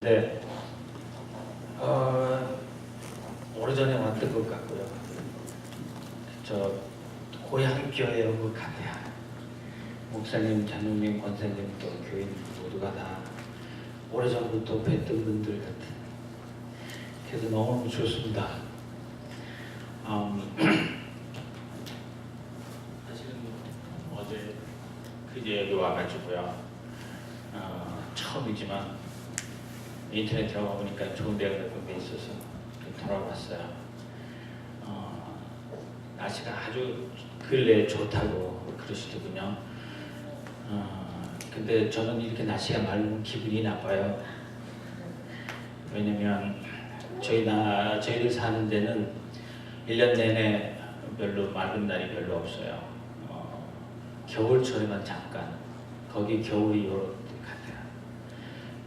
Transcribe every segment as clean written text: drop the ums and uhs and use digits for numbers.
네, 오래전에 왔던 것 같고요. 저 고향 교회 온 것 같아요. 목사님, 장로님, 권사님, 또 교인 모두가 다 오래전부터 뵀던 분들 같은. 그래서 너무 좋습니다. 사실은 어제 그제 여기 와가지고요. 처음이지만 인터넷 들어가 보니까 좋은 데가 몇 개 있어서 돌아왔어요. 날씨가 아주 근래에 좋다고 그러시더군요. 근데 저는 이렇게 날씨가 맑으면 기분이 나빠요. 왜냐면 저희들 사는 데는 1년 내내 별로 맑은 날이 별로 없어요. 겨울철에만 잠깐, 거기 겨울이 요런 같아요.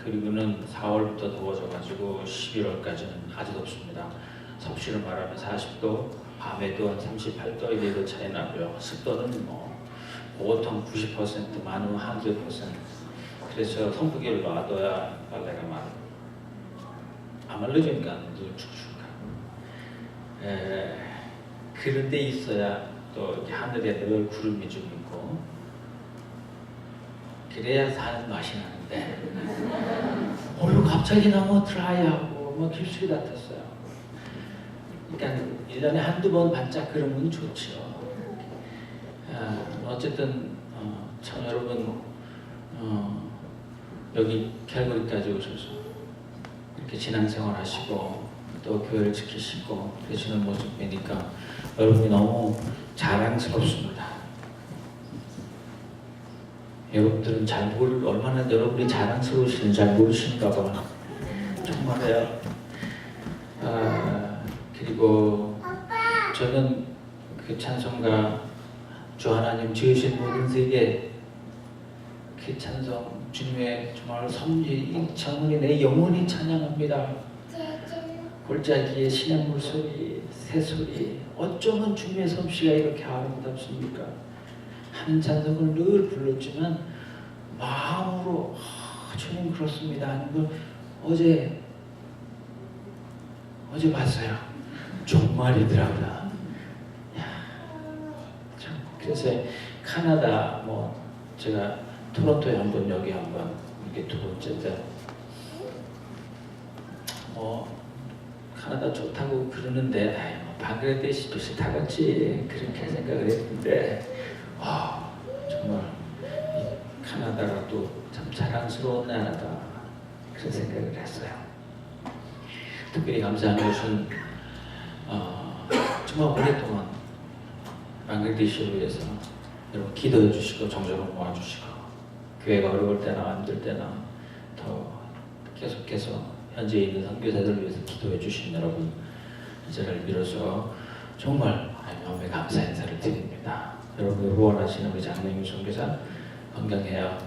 그리고는 4월부터 더워져가지고 11월까지는 아주 덥습니다. 섭씨를 말하면 40도, 밤에도 한 38도 이래도 차이 나고요. 습도는 보통 90%, 많으면 100%. 그래서 선풍기를 놔둬야 빨래가 마르고 안 말려주니까 늘 축축하고. 그런 데 있어야 또 이렇게 하늘에 늘 구름이 좀 있고 그래야 사는 맛이 나는데 어휴 갑자기 너무 드라이하고 길쭉이 같았어요. 그러니까 1년에 한두 번 반짝 그러면 좋죠. 어쨌든 참 여러분 여기 캘거리까지 오셔서 이렇게 신앙생활 하시고 또 교회를 지키시고 그러시는 모습 보니까 여러분이 너무 자랑스럽습니다. 여러분들은 얼마나 여러분이 자랑스러우시는지 잘 모르시는가 봐. 정말요. 그리고 저는 그 찬송가 주 하나님 지으신 모든 세계 그 찬송 주님의 정말 섭리 이 찬송이 내 영혼이 찬양합니다. 골짜기의 시냇물 소리, 새소리 어쩌면 주님의 섭씨가 이렇게 아름답습니까? 하는 찬송을 늘 불렀지만 마음으로 주님 그렇습니다 하는 걸 어제 봤어요. 정말이더라고요. 그래서 카나다 제가 토론토에 한번 여기 한번 이게 두 번째인데 카나다 좋다고 그러는데 방글라데시 비슷하겠지 그렇게 생각을 했는데 정말 카나다가 또 참 자랑스러운 나라다 그런 생각을 했어요. 특별히 감사한 것은 정말 오랫동안 방글라데시를 위해서 여러분 기도해 주시고 정적으로 모아주시고 교회가 어려울 때나 힘들 때나 더 계속해서 현재 있는 선교사들을 위해서 기도해 주신 여러분 이제를 빌어서 정말 마음의 감사 인사를 드립니다. 여러분을 후원하시는 우리 장명윤 선교사 건강해요.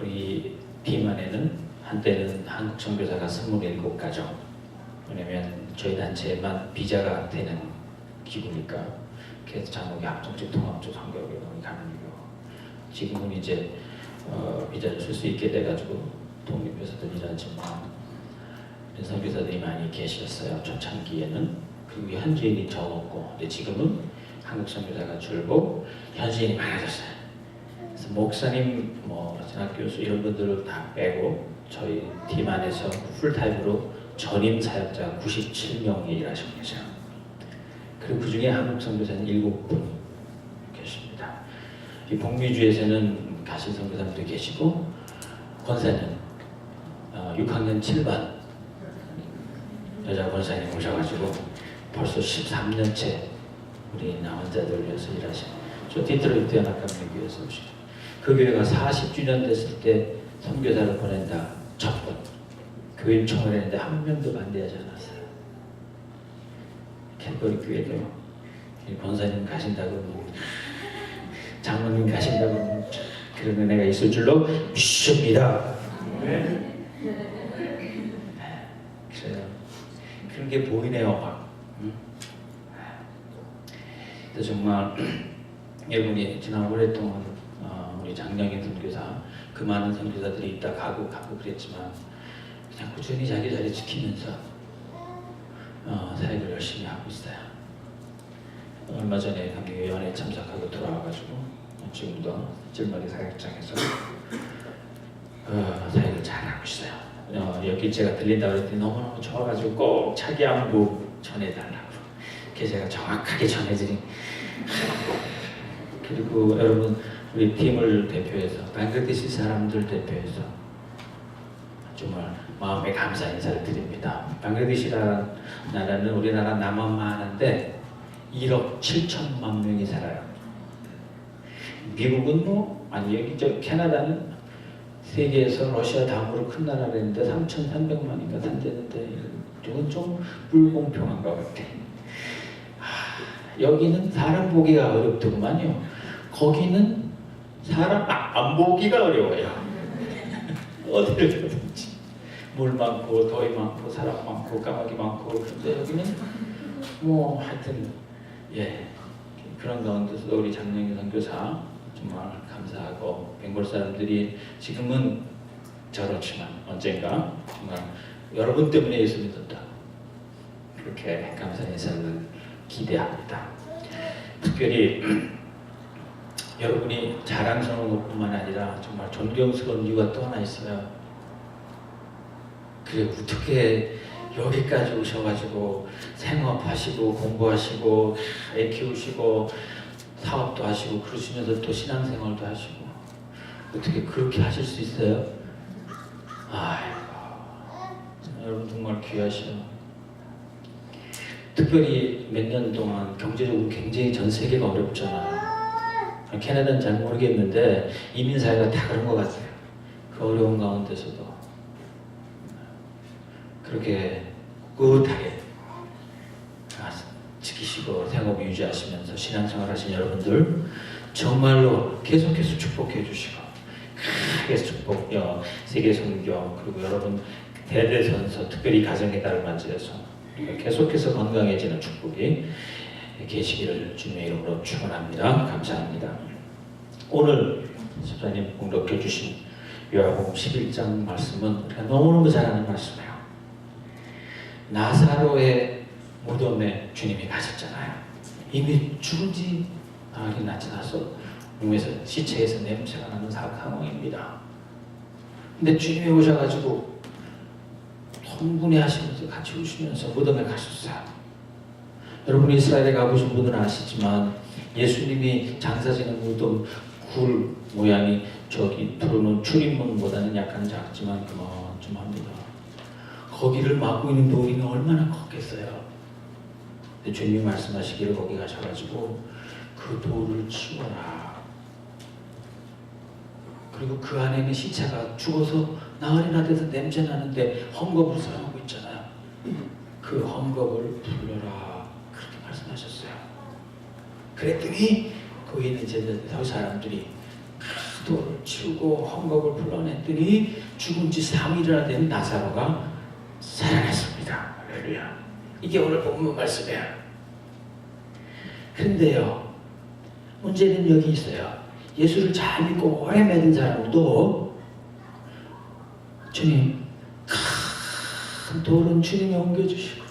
우리 팀 안에는 한때는 한국 선교사가 27가정 왜냐면 저희 단체에만 비자가 되는 기구니까 그래서 장로교 합동적 통합적 선교학에 가는 거고 지금은 이제 비자를 쓸 수 있게 돼가지고 독립해서도 일하지만 선교사들이 많이 계셨어요. 초창기에는. 그리고 현지인이 적었고 근데 지금은 한국 선교사가 줄고 현지인이 많아졌어요. 그래서 목사님, 전학교수 이런 분들을 다 빼고 저희 팀 안에서 풀타임으로 전임 사역자가 97명이 일하시고 계세요. 그리고 그 중에 한국 선교사는 7분 계십니다. 이 북미주에서는 가신 선교사님도 계시고 권사님 6학년 7반 여자 권사님 오셔가지고 벌써 13년째 우리 남자들 위해서 일하시고 저 디트로이트 연합감리교회에서 오시죠. 그 교회가 40주년 됐을 때 선교사를 보낸다 첫 번 교인 총회했는데 한 명도 반대하지 않았어요. 캘거리 교회도 권사님 가신다고 장로님 가신다고 그런 은혜가 있을 줄로 믿습니다. 그래요. 그런 게 보이네요. 막. 그래서 정말 여러분이 지난 오랫동안 우리 장량인 선교사 그 많은 선교사들이 있다 가고 그랬지만 그냥 꾸준히 자기 자리 지키면서 사역을 열심히 하고 있어요. 얼마 전에 감리교연에 참석하고 돌아와가지고 지금도 찔머리 사역장에서 사역을 잘하고 있어요. 여기 제가 들린다고 그랬더니 너무너무 좋아가지고 꼭 자기 안부 전해달라고. 그래서 제가 정확하게 전해드린. 그리고 여러분, 우리 팀을 대표해서, 방글라데시 사람들 대표해서 정말 마음의 감사 인사를 드립니다. 방글라데시라는 나라는 우리나라 남한만 하는데 1억 7천만 명이 살아요. 미국은 여기 캐나다는 세계에서 러시아 다음으로 큰 나라인데 3,300만인가 산대는데 이건 좀 불공평한 것 같아. 여기는 사람 보기가 어렵더구만요. 거기는 사람 안 보기가 어려워요. 어디를 가든지 물 많고 더위 많고 사람 많고 까마귀 많고. 그런데 여기는 하여튼 그런 가운데서도 우리 장영희 선교사 정말 감사하고, 벵골 사람들이 지금은 저렇지만 언젠가 정말 여러분 때문에 예수 믿었다, 그렇게 감사 인사를 기대합니다. 특별히 여러분이 자랑스러운 것뿐만 아니라 정말 존경스러운 이유가 또 하나 있어요. 그래, 어떻게 여기까지 오셔가지고 생업하시고 공부하시고 애 키우시고 사업도 하시고 그러시면서 또 신앙생활도 하시고 어떻게 그렇게 하실 수 있어요? 아이고, 여러분 정말 귀하시오. 특별히 몇 년 동안 경제적으로 굉장히 전 세계가 어렵잖아요. 캐나다는 잘 모르겠는데 이민사회가 다 그런 것 같아요. 그 어려운 가운데서도 그렇게 꿋꿋하게 지키시고 생업 유지하시면서 신앙생활 하신 여러분들 정말로 계속해서 축복해 주시고, 크게 축복, 세계 선교, 그리고 여러분 대대선서, 특별히 가정의 달을 맞이해서 계속해서 건강해지는 축복이 계시기를 주님의 이름으로 축원합니다. 감사합니다. 오늘 집사님 공독해 주신 요한복음 11장 말씀은 우리가 너무너무 잘 아는 말씀이에요. 나사로의 무덤에 주님이 가셨잖아요. 이미 죽은 지 나흘이나 지나서 몸에서 시체에서 냄새가 나는 상황입니다. 근데 주님이 오셔가지고 성분해하시면서 같이 오시면서 무덤에 가셨어요. 여러분 이스라엘에 가보신 분들은 아시지만 예수님이 장사지는 무덤 굴 모양이 저기 들어오는 출입문보다는 약간 작지만 그만좀 합니다. 거기를 막고 있는 돌이는 얼마나 컸겠어요. 근데 주님이 말씀하시기를 거기 가셔가지고 그 돌을 치워라. 그리고 그 안에 있는 시체가 죽어서 나흘이나 돼서 냄새 나는데 헝겊을 사용하고 있잖아요. 그 헝겊을 불러라. 그렇게 말씀하셨어요. 그랬더니 거기 있는 제자들 사람들이 그 돌을 치우고 헝겊을 불러냈더니 죽은 지 3일이나 된 나사로가 살아났습니다. 할렐루야. 이게 오늘 본문 말씀이에요. 그런데요, 문제는 여기 있어요. 예수를 잘 믿고 오래 믿은 사람도 주님, 큰 돌은 주님이 옮겨주시고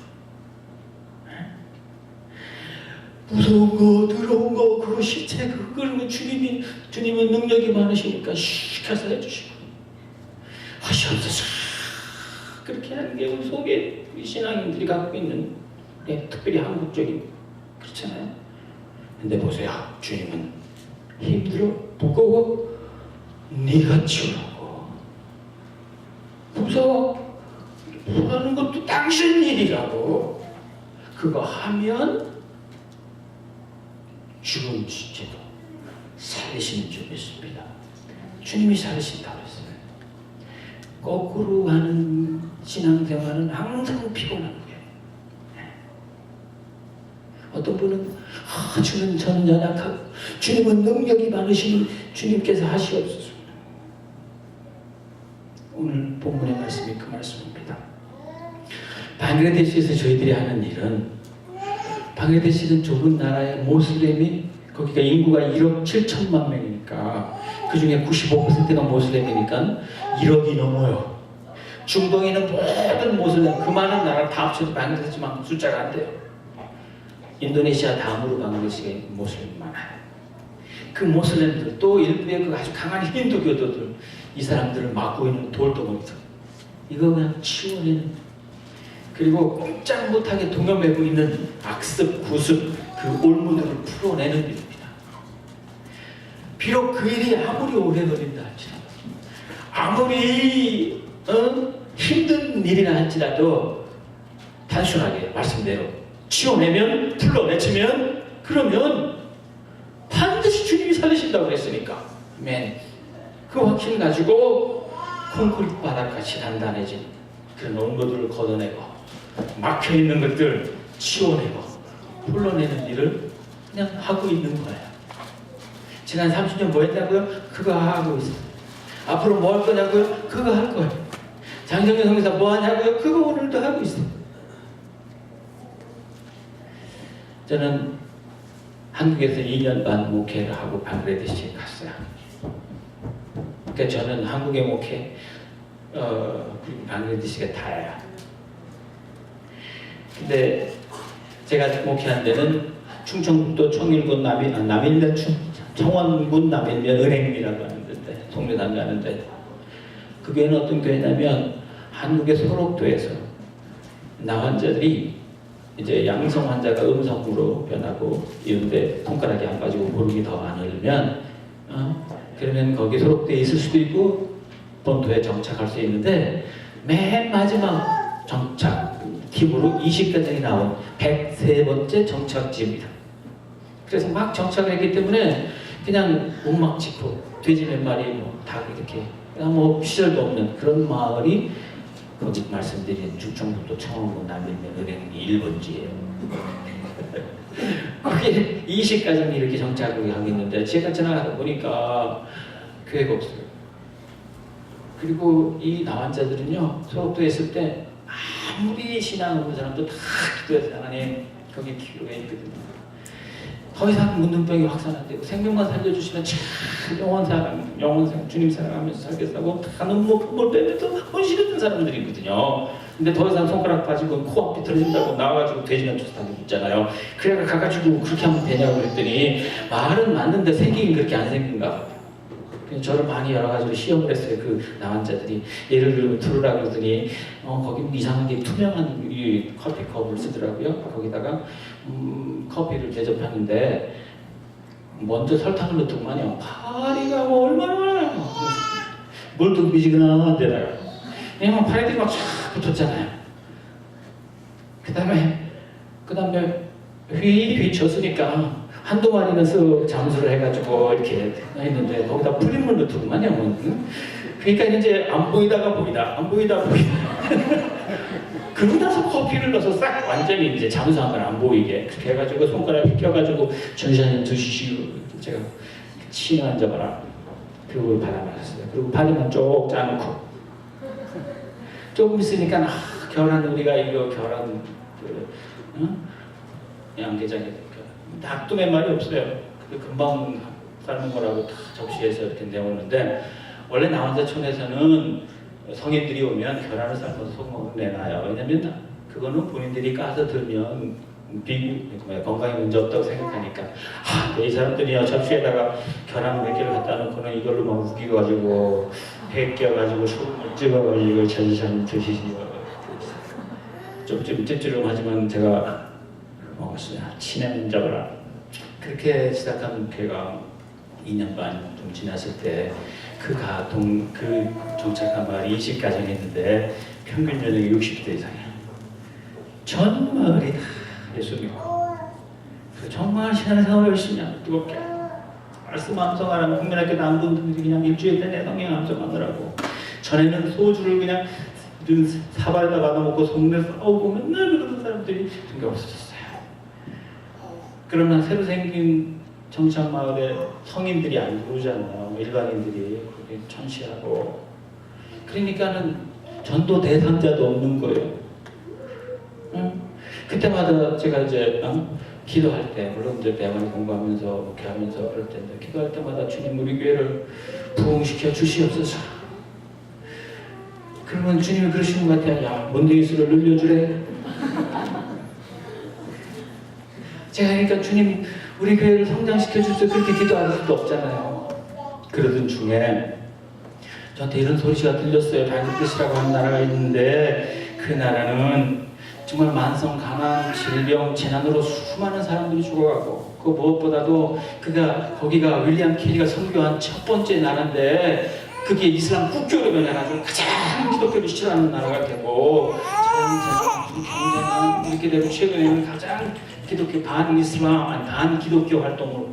무서운 거, 더러운 거, 그거 시체, 그런 거 주님은 능력이 많으시니까 슉 해서 해주시고 하시옵소서. 그렇게 하는 게 우리 속에 우리 신앙인들이 갖고 있는 특별히 한국적인 그렇잖아요. 근데 보세요, 주님은 힘들어, 무거워, 네가 치우라고. 무서워, 하는 것도 당신 일이라고. 그거 하면 죽은 시체도 살리시는 줄 믿습니다. 주님이 살리신다고 했어요. 거꾸로 하는 신앙생활은 항상 피곤한 거예요. 어떤 분은 저는 연약하고 주님은 능력이 많으신 주님께서 하시옵소서. 오늘 본문의 말씀이 그 말씀입니다. 방글라데시에서 저희들이 하는 일은, 방글라데시는 좁은 나라의 모슬렘이, 거기가 인구가 1억 7천만 명이니까 그 중에 95%가 모슬렘이니까 1억이 넘어요. 중동에 있는 모든 모슬렘 그 많은 나라 다 합쳐도 방글라데시만큼 숫자가 안 돼요. 인도네시아 다음으로 방글라데시가 모슬렘이 많아요. 그 모슬렘들 또 일부의 그 아주 강한 힌두교도들 이 사람들을 막고 있는 돌덩어리들 이거 그냥 치워내는 그리고 꼼짝 못하게 동여매고 있는 악습, 구습 그 올무들을 풀어내는 일입니다. 비록 그 일이 아무리 오래 걸린다 할지라도 아무리 힘든 일이라 할지라도 단순하게 말씀대로 치워내면 불러내치면 그러면 반드시 주님이 살리신다고 했으니까 그 확신 가지고 콘크리트 바닥같이 단단해진 그런 온도들을 걷어내고 막혀있는 것들 치워내고 풀러내는 일을 그냥 하고 있는 거예요. 지난 30년 뭐 했냐고요? 그거 하고 있어요. 앞으로 뭐 할 거냐고요? 그거 할 거예요. 장정현 성교사 뭐 하냐고요? 그거 오늘도 하고 있어요. 저는 한국에서 2년 반 목회를 하고 방글라데시에 갔어요. 그러니까 저는 한국의 목회, 그리고 방글라데시가 다예요. 근데 제가 목회한 데는 충청북도 청일군 남일면 청원군 남일면 은행이라고 하는 데인데 송리단 가는데 그 교회는 어떤 교회냐면 한국의 소록도에서 나 환자들이 이제 양성 환자가 음성으로 변하고 이런데 손가락이 안 빠지고 보름이 더 안 흐르면 그러면 거기 소록도에 있을 수도 있고 본토에 정착할 수 있는데 맨 마지막 정착 팀으로 20가정이 나온 103번째 정착지입니다. 그래서 막 정착을 했기 때문에 그냥 옥막 짓고 돼지 몇 마리 뭐 다 이렇게 그냥 뭐 시설도 없는 그런 마을이 거기 말씀드린 충청북도 청원군 남일면 은행이 1번지예요. 그게 20가정이 이렇게 정착을 하고 있는데 제가 지나가다 보니까 교회가 없어요. 그리고 이 나환자들은요 소록도에 있을 때 아무리 신앙 없는 사람도 다 기도해서 하나님 거기 기도해 있거든요. 더 이상 문둥병이 확산 안 되고 생명만 살려주시면 참 영원 주님 사랑하면서 살겠다고 다 눈물 빼면서 혼신했던 사람들이거든요. 근데 더 이상 손가락 빠지고 코앞이 틀어진다고 나와가지고 돼지면 쫓아다니고 있잖아요. 그래가 가가지고 그렇게 하면 되냐고 그랬더니 말은 맞는데 생기긴 그렇게 안 생긴가 봐요. 저를 많이 여러 가지로 시험을 했어요. 그 나환자들이 예를 들면 들으라 그러더니 거기 이상하게 투명한 이 커피컵을 쓰더라고요. 거기다가 커피를 대접하는데 먼저 설탕을 넣더구만요. 파리가 뭐 얼마나 많아요. 물도 미지근한데다가 왜냐면 파리들이 막 쫙 붙었잖아요. 그 다음에 휘 쳤으니까 한두 마리는 쓱 잠수를 해가지고 이렇게 했는데 거기다 뿌린물 넣더구만요. 그러니까 이제 안 보이다가 보이다, 안 보이다 보이다. 그러고 나서 커피를 넣어서 싹 완전히 이제 잠수한 걸 안 보이게 그렇게 해가지고 손가락에 껴가지고 전시하는 드시시오. 제가 치는 앉아봐라. 그걸 받아 마셨어요. 그리고 파리만 쪽 짜놓고 조금 있으니까 결혼 우리가 이거 결혼 양계장에 닭도 몇 마리 없어요. 금방 삶은 거라고 다 접시에서 이렇게 내오는데 원래 나환자촌에서는 성인들이 오면 계란을 삶아서 소금을 내놔요. 왜냐면 그거는 본인들이 까서 들면 건강에 문제 없다고 생각하니까 이 사람들이 접시에다가 계란 몇 개를 갖다 놓고는 이걸로 막 우기가지고 벗겨가지고 소금을 찍어가지고 전시장 드시지요. 좀 찝찝하지만 제가 먹었어요. 친해면 잡아라. 그렇게 시작한 교회가 2년 반 좀 지났을 때 그 정착한 마을이 20가정 했는데 평균 연령이 60대 이상이에요. 전 마을이 다 예수 믿고 정말 신앙생활을 열심히 하고 뜨겁게 말씀 암송하라면 국민학교 남분들이 그냥 일주일 내내 성경 암송하느라고 전에는 소주를 그냥 사발에다 받아먹고 속내 싸우고 맨날 그러는 사람들이 그게 없어졌어요. 그러나 새로 생긴 정착 마을에 성인들이 안 들어오잖아요. 일반인들이 그렇게 천시하고 그러니까는 전도 대상자도 없는 거예요. 그때마다 제가 이제 기도할 때 물론 이제 대학을 공부하면서 목회하면서 그럴 텐데 기도할 때마다 주님 우리 교회를 부흥시켜 주시옵소서. 그러면 주님이 그러시는 것 같아요. 야, 먼데기 수를 늘려주래. 제가 그러니까 주님 우리 교회를 성장시켜 주세요 그렇게 기도할 수도 없잖아요. 그러던 중에 저한테 이런 소리가 들렸어요. 발그뜻이라고 하는 나라가 있는데 그 나라는 정말 만성 가난, 질병, 재난으로 수많은 사람들이 죽어가고 그 무엇보다도 거기가 윌리엄 캐리가 선교한 첫 번째 나라인데 그게 이슬람 국교로 변해가지고 가장 기독교를 싫어하는 나라가 되고 경제는 이렇게 되고 최근에는 가장 기독교 반 기독교 활동을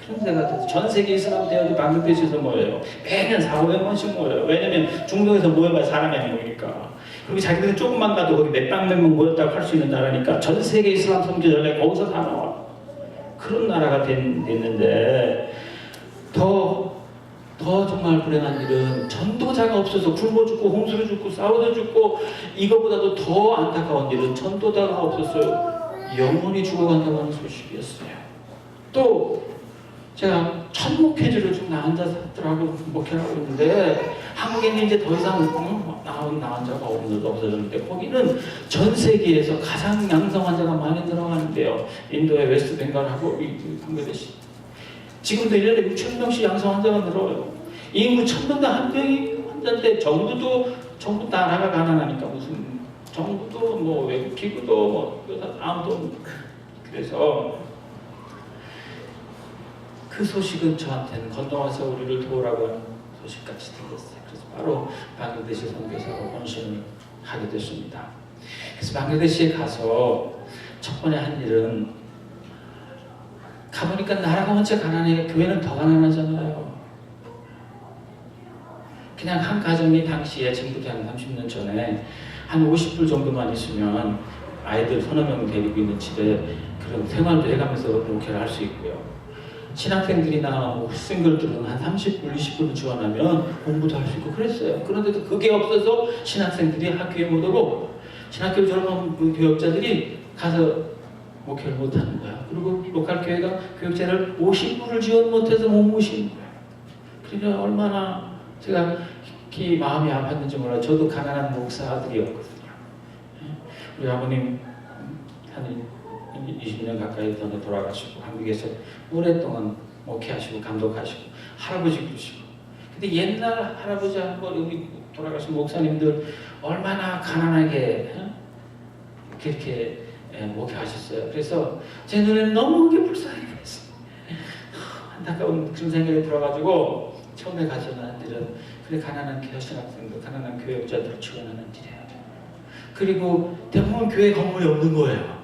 그런 데가 돼서 전 세계 이슬람 대학이 방글라데시에서 모여요. 매년 400~500명씩 모여요. 왜냐면 중동에서 모여봐야 사람이 모이니까. 그리고 자기들은 조금만 가도 거기 몇백 명 모였다고 할 수 있는 나라니까 전 세계 이슬람 선교전에 거기서 다 나와. 그런 나라가 됐는데 더 정말 불행한 일은 전도자가 없어서 굶어 죽고 홍수로 죽고 싸워서 죽고 이거보다도 더 안타까운 일은 전도자가 없었어요. 영혼이 죽어간다고 하는 소식이었어요. 또 제가 첫 목회지로 좀 나 혼자서더라고 목회를 하고 있는데 한국에는 이제 더 이상 나온 자가 없어졌는데 거기는 전 세계에서 가장 양성 환자가 많이 늘어가는데요. 인도의 웨스트 벵갈하고 방글라데시 지금도 1년에 6,000명씩 양성 환자가 늘어요. 인구 1,000명당 한 명이 환자인데 정부 나라가 가난하니까 무슨 정부도 뭐 외국 기구도 뭐 아무도 그래서 그 소식은 저한테는 건너와서 우리를 도우라고 하는 소식같이 들렸어요. 그래서 바로 방글라데시 선교사로 헌신을 하게 됐습니다. 그래서 방글라데시에 가서 첫 번째 한 일은 가보니까 나라가 원체 가난해. 교회는 더 가난하잖아요. 그냥 한 가정이 당시에 지금부터 한 30년 전에 한 50불 정도만 있으면 아이들 서너 명 데리고 있는 집에 그런 생활도 해가면서 목회를 할 수 있고요. 신학생들이나 싱글들은 한 30불, 20불 지원하면 공부도 할 수 있고 그랬어요. 그런데도 그게 없어서 신학생들이 학교에 못 오고 신학교를 졸업한 교역자들이 가서 목회를 못하는 거야. 그리고 로컬 교회가 교역자를 50불을 지원 못해서 못 모시는 거야. 그러니까 얼마나 제가 마음이 아팠는지 몰라요. 저도 가난한 목사 아들이었거든요. 우리 아버님 한 20년 가까이 전에 돌아가시고 한국에서 오랫동안 목회하시고 감독하시고 할아버지 그러시고 근데 옛날 할아버지하고 여기 돌아가신 목사님들 얼마나 가난하게 그렇게 목회하셨어요. 그래서 제 눈에는 너무 그게 불쌍해 보였어요. 안타까운 그런 생각이 들어가지고 처음에 가서는 일은 그래 가난한 신학생들, 가난한 교역자들을 지원하는 일이에요. 그리고 대부분 교회 건물이 없는 거예요.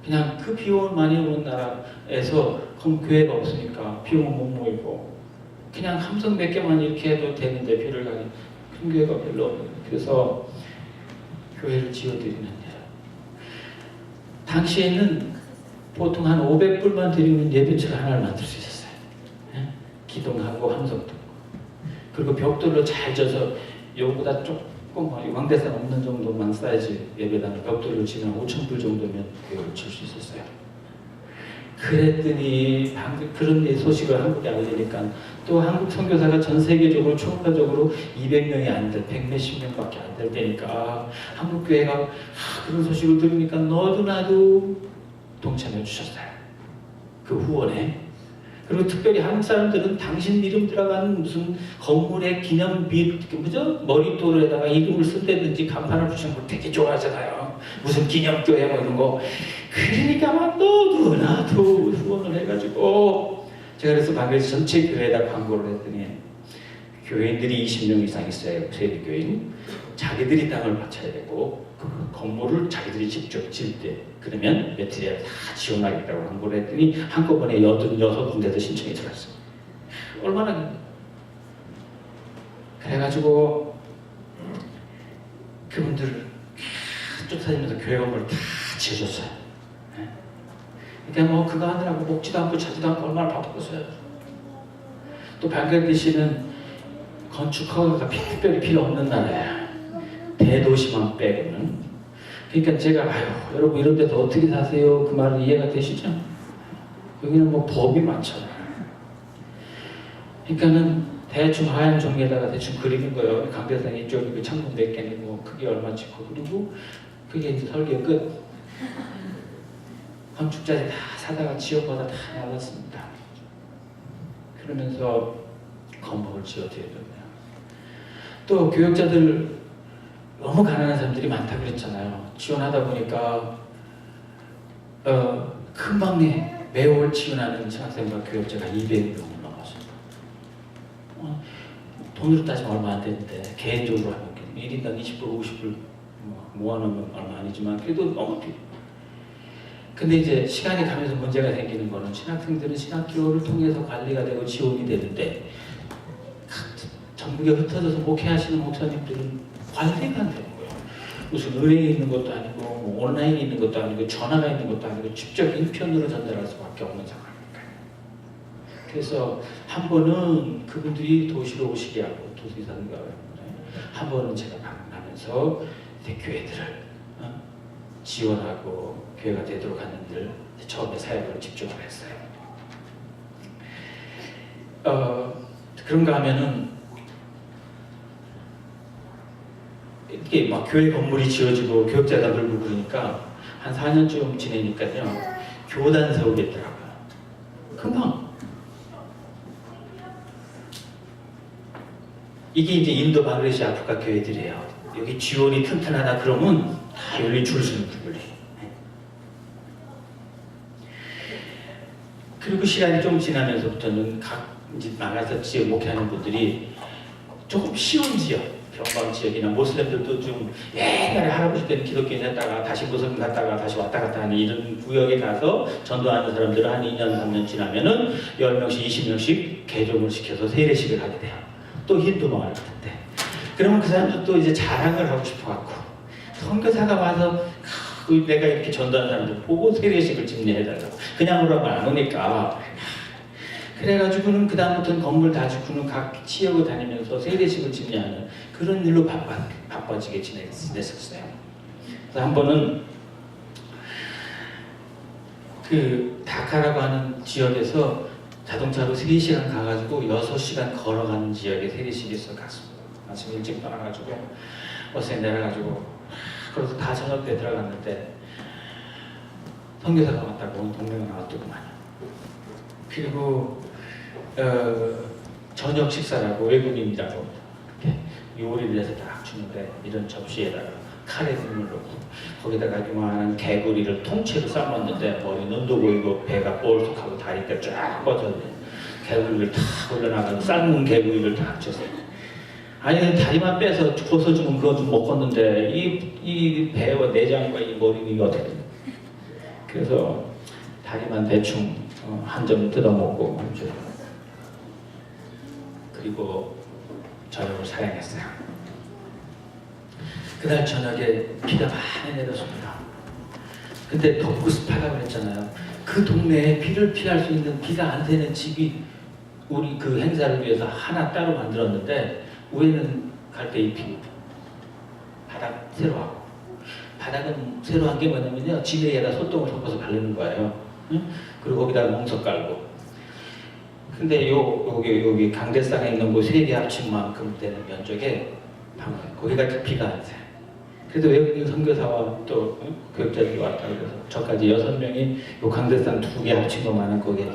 그냥 그 비용 많이 오는 나라에서 교회가 없으니까 비용은 못 모이고 그냥 함성 몇 개만 이렇게 해도 되는데 비를 가기 큰 교회가 별로 없는 그래서 교회를 지어드리는 일. 당시에는 보통 한 500불만 드리는 예배처를 하나를 만들 수 있었어요. 기둥하고 함성도 그리고 벽돌로 잘 져서 요거보다 조금 왕대산 없는 정도만 사이즈 예배당을 벽돌로 치면 5,000불 정도면 교회를 칠 수 있었어요. 그랬더니 그런 소식을 한국에 알리니까 또 한국 선교사가 전 세계적으로 총괄적으로 200명이 안 될, 100몇십 명밖에 안 될 때니까 한국 교회가 그런 소식을 들으니까 너도 나도 동참해 주셨어요. 그 후원에. 그리고 특별히 한국 사람들은 당신 이름 들어간 무슨 건물의 기념비, 머리돌에다가 이름을 쓴다든지 간판을 붙이는 걸 되게 좋아하잖아요. 무슨 기념교회 뭐 이런 거. 그러니까 막 너도 나도 후원을 해가지고 제가 그래서 방글라데시 전체 교회에다 광고를 했더니 교인들이 20명 이상 있어요. 세계교인. 자기들이 땅을 바쳐야 되고 그 건물을 자기들이 직접 지을 때 그러면 매트리얼 다 지원하겠다고 광고를 했더니 한꺼번에 86군데도 신청이 들어왔어요. 얼마나 그래가지고 그분들을 쫓아다니면서 교회 건물을 다 지어줬어요. 그러니까 뭐 그거 하느라고 먹지도 않고 자지도 않고 얼마나 바쁘겠어요. 또 방글라데시는 건축 허가가 특별히 필요 없는 나라야. 대도시만 빼고는. 그러니까 제가 여러분 이런 데서 어떻게 사세요? 그 말은 이해가 되시죠? 여기는 뭐 법이 많잖아요. 그러니까는 대충 하얀 종이에다가 대충 그리는 거예요. 강대상이 이쪽이 그 창문 몇 개니 뭐 크기 얼마치 고 그리고 그게 이제 설계 끝. 건축자재 다 사다가 지역마다 다 나눴습니다. 그러면서 건물을 지어드려야 됩니다. 또 교역자들 너무 가난한 사람들이 많다 그랬잖아요. 지원하다 보니까 금방 매월 지원하는 신학생과 교역자가 200명 넘었어요. 돈으로 따지면 얼마 안 되는데 개인적으로 하면 1인당 20불, 50불 모아놓으면 얼마 아니지만 그래도 너무 필요해요. 근데 이제 시간이 가면서 문제가 생기는 거는 신학생들은 신학교를 통해서 관리가 되고 지원이 되는데 전국에 흩어져서 목회하시는 목사님들은 관리가 안 되는 거예요. 무슨 은행에 있는 것도 아니고 뭐 온라인에 있는 것도 아니고 전화가 있는 것도 아니고 직접 인편으로 전달할 수밖에 없는 상황이니까요. 그래서 한 번은 그분들이 도시로 오시게 하고 도시사인가 한 번은 제가 방문하면서 교회들을 지원하고 교회가 되도록 하는 일 처음에 사역을 집중을 했어요. 그런가 하면은 이게 막 교회 건물이 지어지고 교역자가 늘고 그러니까 한 4년쯤 지내니까요 교단 세우겠더라고요. 금방. 이게 이제 인도 방글라데시 아프리카 교회들이에요. 여기 지원이 튼튼하다 그러면 다 여기 줄 서는 분들이. 그리고 시간이 좀 지나면서부터는 각 이제 나가서 지역 목회하는 분들이 조금 쉬운 지역, 병방 지역이나 모슬렘들도 좀 옛날에 할아버지 때는 기독교인 했다가 다시 무슬림 갔다가 다시 왔다 갔다 하는 이런 구역에 가서 전도하는 사람들은 한 2년, 3년 지나면은 10명씩, 20명씩 개종을 시켜서 세례식을 하게 돼요. 또 힌두 마을 같은데. 그러면 그 사람들도 이제 자랑을 하고 싶어갖고 선교사가 와서 내가 이렇게 전도하는 사람들 보고 세례식을 집례해달라고. 그냥 오라고 안 오니까. 그래가지고는 그 다음부터는 건물 다 짓고는 각 지역을 다니면서 세례식을 집례하는 그런 일로 바빠지게 지냈었어요. 그래서 한 번은 그 다카라고 하는 지역에서 자동차로 3시간 가가지고 6시간 걸어가는 지역에 세례식이 있어 갔습니다. 아침 일찍 나가가지고 버스에 내려가지고 그래서 다 저녁 때 들어갔는데 선교사가 왔다고 온 동네가 나왔더구만요. 그리고 저녁 식사라고 외국인이라고 이렇게 요리를 해서 딱 주는데 이런 접시에다가 카레 국물 넣고 거기다가 요만한 개구리를 통째로 삶았는데 머리는 도 보이고 배가 볼록하고 다리가 쫙 뻗었는데 개구리를 다 올려나가서 삶은 개구리를 다 줬어요. 아니 다리만 빼서 고소주면 그거 좀 먹었는데 이 배와 내장과 이 머리는 이거 어떻게 돼요? 그래서 다리만 대충 한 점 뜯어먹고 그리고 저녁을 사양했어요. 그날 저녁에 비가 많이 내렸습니다. 근데 덥고 습하다고 그랬잖아요. 그 동네에 비를 피할 수 있는 비가 안 새는 집이 우리 그 행사를 위해서 하나 따로 만들었는데 위에는 갈대잎이 바닥 새로 하고 바닥은 새로 한 게 뭐냐면요 지네에다 소똥을 섞어서 바르는 거예요. 응? 그리고 거기다가 멍석 깔고 근데 여기 강대상에 있는 그 세개 합친만큼 되는 면적에 거기가 비가 안 새. 그래도 외국인 선교사와 또 교육자들이 왔다 그래서 저까지 6명이 요 강대상 2개 합친 것만은 거기에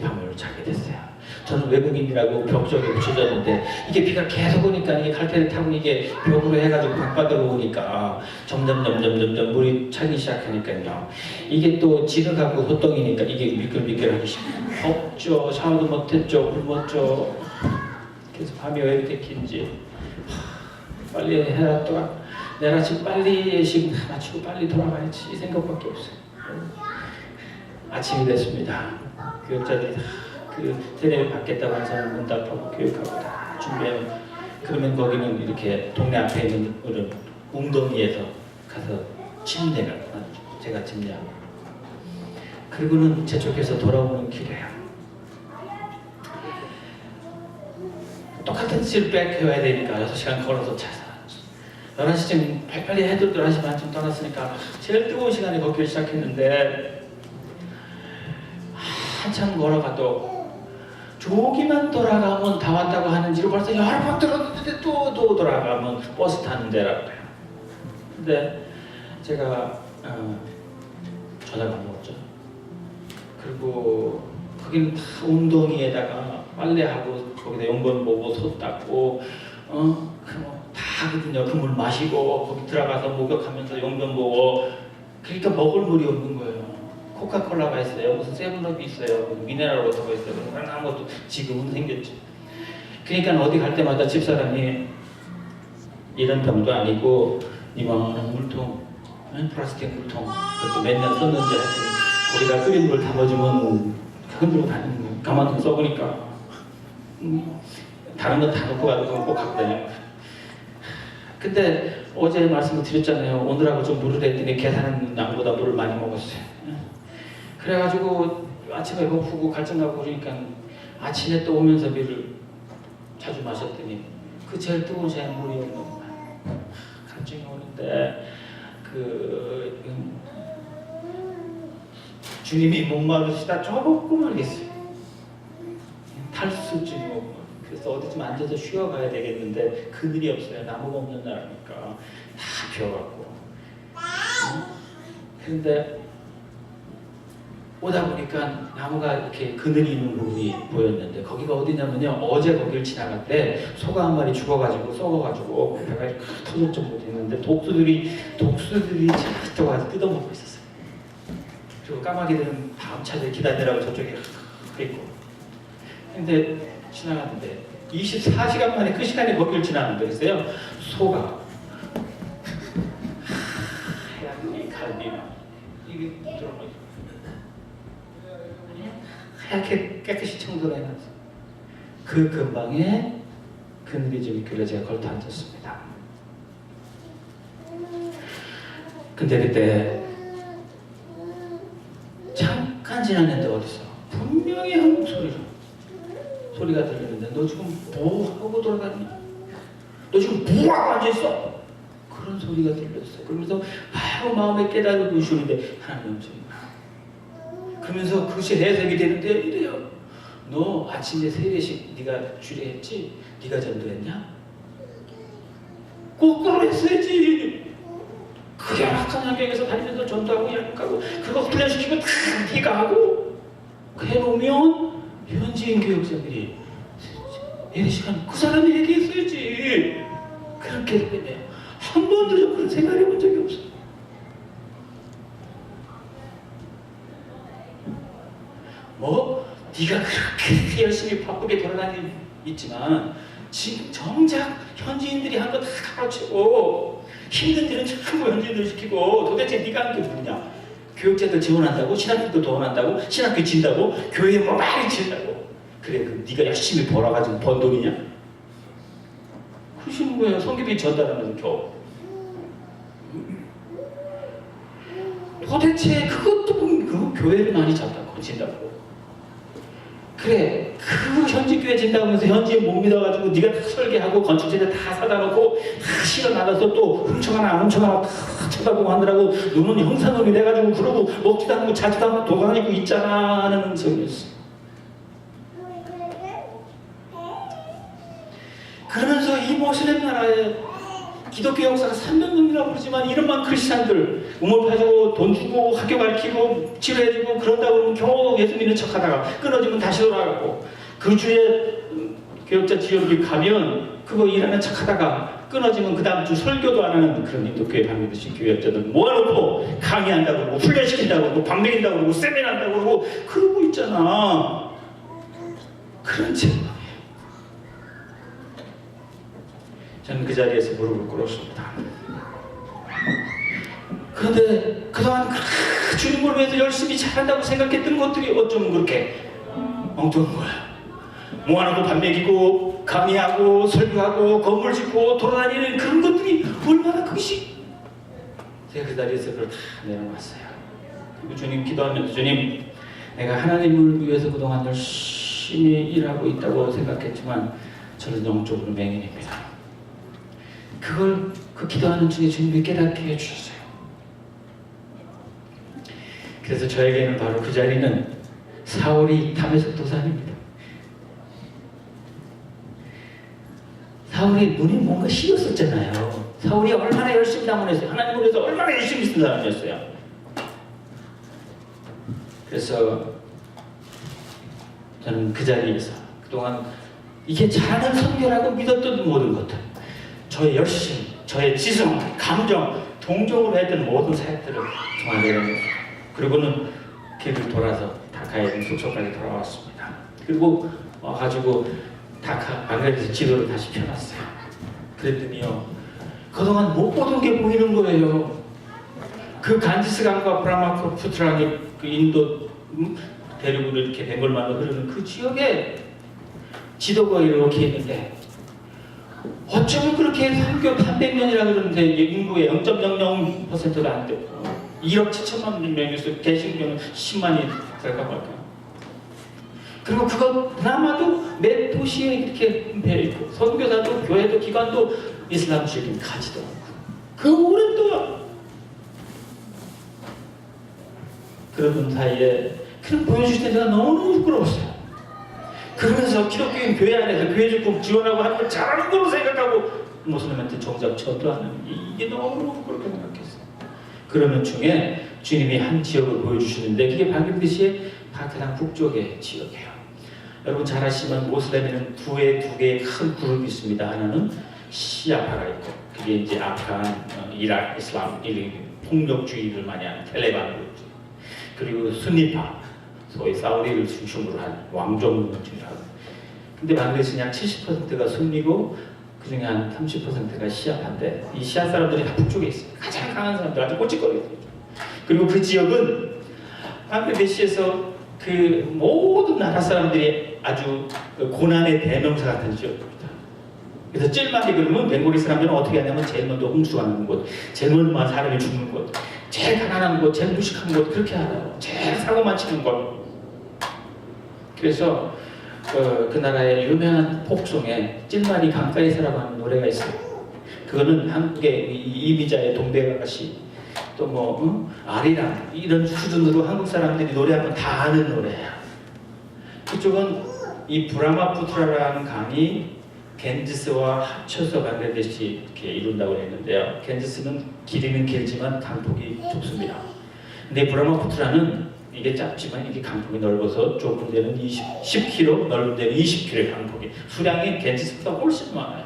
밤을 자게 됐어요. 저는 외국인이라고 벽 쪽에 붙여졌는데 이게 비가 계속 오니까 이게 갈대를 타고 이게 벽으로 해가지고 방바닥으로 오니까 점점 물이 차기 시작하니까요. 이게 또 지르가고 호떡이니까 이게 미끌미끌하기 덥죠. 샤워도 못했죠. 굶었죠. 그래서 밤이 왜 이렇게 긴지 빨리 해라 또 내일 아침 빨리 예식 마치고 빨리 돌아가야지 이 생각밖에 없어요. 아침이 됐습니다. 교육자들이 그 세례를 받겠다고 하는 사람 문 닫고 교육하고 다 준비하면 그러면 거기는 이렇게 동네 앞에 있는 그런 웅덩이에서 가서 침례가 제가 침례하고 그리고는 제쪽에서 돌아오는 길에요. 똑같은 시를 뺏겨야 되니까 6시간 걸어서 차서 11시쯤 빨리 해도 11시 반쯤 떠났으니까 제일 뜨거운 시간에 걷기 시작했는데 한참 걸어가도 조기만 돌아가면 다 왔다고 하는지를 벌써 여러 번 들었는데 또 돌아가면 버스 타는 데라고 해요. 근데 제가 저녁 안 먹었죠. 그리고 거기는 다 웅덩이에다가 빨래하고 거기다 용건 보고 소 닦고 다 하거든요. 그 물 마시고 거기 들어가서 목욕하면서 용변 보고. 그러니까 먹을 물이 없는 거예요. 코카콜라가 있어요. 무슨 세븐업이 있어요. 미네랄 워터가 있어요. 그런 아무것도 지금은 생겼죠. 그러니까 어디 갈 때마다 집사람이 이런 병도 아니고 이만한 물통, 플라스틱 물통, 그것도 몇 년 썼는지 하여튼 거기다 끓인 물 담아주면 흔들고 다니는 거예요. 가만히 써보니까 다른 건 다 놓고 가도 그건 꼭 갖고 다녀요. 근데 어제 말씀을 드렸잖아요. 오늘하고 좀 물을 했더니 계산은 양보다 물을 많이 먹었어요. 그래가지고 아침에 배고프고 갈증나고 그러니까 아침에 또 오면서 물을 자주 마셨더니 그 제일 뜨거운 물이 없는 거야. 갈증이 오는데 주님이 목마르시다 조금만 있어요. 탈수증이 오고 그래서 어디 좀 앉아서 쉬어가야 되겠는데 그늘이 없어요. 나무가 없는 나라니까 다 비어갖고. 그런데 오다 보니까 나무가 이렇게 그늘이 있는 부분이 보였는데 거기가 어디냐면요. 어제 거길 지나갈 때 소가 한 마리 죽어가지고 썩어가지고 배가 터질 정도 됐는데 독수들이 저쪽 가서 뜯어먹고 있었어요. 그리고 까마귀들은 다음 차를 기다리라고 저쪽에 있고. 근데 지나갔는데 24시간 만에 그 시간에 거길 지나는데 그랬어요. 소가 하얀 갈비나 이게 들어오는 하얗게 깨끗이 청소를 해놨어. 그 근방에 그늘이 좀 있길래 제가 걸터 앉았습니다. 근데 그때 잠깐 지났는데 어디서 분명히 한국 소리가 들리는데 너 지금 뭐 하고 돌아다니냐? 너 지금 뭐 하고 앉아있어? 그런 소리가 들렸어요. 그러면서 바로 마음에 깨달은 의식인데 하나님 엄청 그러면서 그것이 해석이 되는데 이래요. 너 아침에 세례식 네가 주례했지? 네가 전도했냐? 거꾸로 했어야지. 그 열악한 환경에서 다니면서 전도하고 양육하고 그거 훈련시키고 다 네가 하고 해놓으면 현지인 교육자들이 예배시간 그 사람이 얘기했어야지. 그렇게 되네요. 한 번도 좀 그런 생각을 해본 적이 없어요. 네가 그렇게 열심히 바쁘게 돌아다니지만 지금 정작 현지인들이 한 거 다 가르치고 힘든 일은 전부 현지인들 시키고 도대체 네가 한 게 뭐냐? 교육자들 지원한다고? 신학교도 도원한다고? 신학교 진다고? 교회 뭐 많이 진다고? 그래 네가 열심히 벌어가지고 번 돈이냐? 그러시는 거예요. 성경이 전달하면서 겨우. 도대체 그것도 그 교회를 많이 진다고. 그래 그 현지교회 진다고 하면서 현지에 못 믿어가지고 네가 다 설계하고 건축재재 다 사다 놓고 다 실어 나가서 또 훔쳐가나 안 훔쳐가나 다 쳐다보고 하느라고 너는 형사놀이 돼가지고 그러고 먹지도 않고 자지도 않고 돌아다니고 있잖아 하는 소리였어. 그러면서 이 모슬렘 나라에 기독교 역사가 300년이라고 그러지만 이름만 크리스찬들 우물 파주고 돈 주고 학교 가르치고 치료해주고 그런다고 그러면 겨우 예수 믿는 척하다가 끊어지면 다시 돌아가고 그 주에 교역자 지역에 가면 그거 일하는 척하다가 끊어지면 그 다음 주 설교도 안 하는 그런 인도교회 반미드신 교역자들 모아놓고 강의한다고 그러고 훈련시킨다고 그러고 밥 먹인다고 그러고 세미나 한다고 그러고 그러고 있잖아. 그런 책임이에요. 저는 그 자리에서 무릎을 꿇었습니다. 그런데 그동안 주님을 위해서 열심히 잘한다고 생각했던 것들이 어쩌면 그렇게 엉뚱한 거야. 모아놓고 밥 먹이고 강의하고 설교하고 건물 짓고 돌아다니는 그런 것들이 얼마나 그것이 제가 그 자리에서 그걸 다 내려놨어요. 그리고 주님 기도하면서 주님 내가 하나님을 위해서 그동안 열심히 일하고 있다고 생각했지만 저는 영적으로 맹인입니다. 그걸 그 기도하는 중에 주님이 깨닫게 해주셨어요. 그래서 저에게는 바로 그 자리는 사울이 다메섹 도산입니다. 사울이 눈에 뭔가 씌었었잖아요. 사울이 얼마나 열심히 당원했어요. 하나님을 위해서 얼마나 열심히 쓴 사람이었어요. 그래서 저는 그 자리에서 그동안 이게 잘하는 선교라고 믿었던 모든 것들, 저의 열심, 저의 지성, 감정, 동정으로 했던 모든 사역들을 정말 내려놓고, 그리고는 길을 돌아서 다카에 있는 숙소까지 돌아왔습니다. 그리고 와가지고 다카 방글라데시 지도를 다시 펴놨어요. 그랬더니요, 그동안 못 보던 게 보이는 거예요. 그 간지스강과 브라마푸트라의 그 인도 대륙으로 이렇게 벵골만으로 흐르는 그 지역에 지도가 이렇게 있는데, 어쩌면 그렇게 선교 300년이라 그러는데 인구의 0.00%가 안 되고 1억 7천만 명에서 개신교는 10만이 될까 말까. 그리고 그거 그나마도 매 도시에 이렇게 배어 있고, 선교사도 교회도 기관도 이슬람식인 가지도 않고, 그 오랫동안 그러던 사이에 그냥 보여주실 때 제가 너무너무 부끄러웠어요. 그러면서 기독교인 교회 안에서 교회 좀 지원하고 하는 걸 잘하는 걸로 생각하고 모슬림한테 정작 전도하는, 이게 너무 그렇게 생각했어요. 그러는 중에 주님이 한 지역을 보여주시는데, 그게 방글라데시의 파키스탄 북쪽의 지역이에요. 여러분 잘 아시지만 모슬렘에는 두 개의 큰 그룹이 있습니다. 하나는 시아파가 있고, 그게 이제 아프간, 이라크, 이슬람, 폭력주의를 많이 하는 텔레반 그룹. 그리고 순니파, 소위 사우디를 중심으로 한 왕정주의를 하고. 근데 방글라데시는 약 70%가 순니고 그 중에 한 30%가 시아파인데, 이 시아 사람들이 다 북쪽에 있어요. 가장 강한 사람들, 아주 꼬치거리죠. 그리고 그 지역은 방글라데시에서 그 모든 나라 사람들이 아주 고난의 대명사 같은 지역입니다. 그래서 찔만이 그러면 벵골이 사람들은 어떻게 하냐면 제일 먼저 홍수가 나는 곳, 제일 먼저 사람이 죽는 곳, 제일 가난한 곳, 제일 무식한 곳, 그렇게 알아요. 제일 사고만 치는 곳. 그래서 그 나라의 유명한 폭송에 찔만이 강가에서라고 하는 노래가 있어요. 그거는 한국의 이미자의 동백아가씨, 또 뭐 아리랑 이런 수준으로 한국 사람들이 노래하면 다 아는 노래야. 그쪽은 이 브라마푸트라라는 강이 겐지스와 합쳐서 방글라데시 이렇게 이룬다고 했는데요. 겐지스는 길이는 길지만 강폭이 좁습니다. 근데 브라마푸트라는 이게 짧지만 이게 강폭이 넓어서 좁은 데는 10km, 넓은 데는 20km의 강폭이, 수량이 겐지스보다 훨씬 많아요.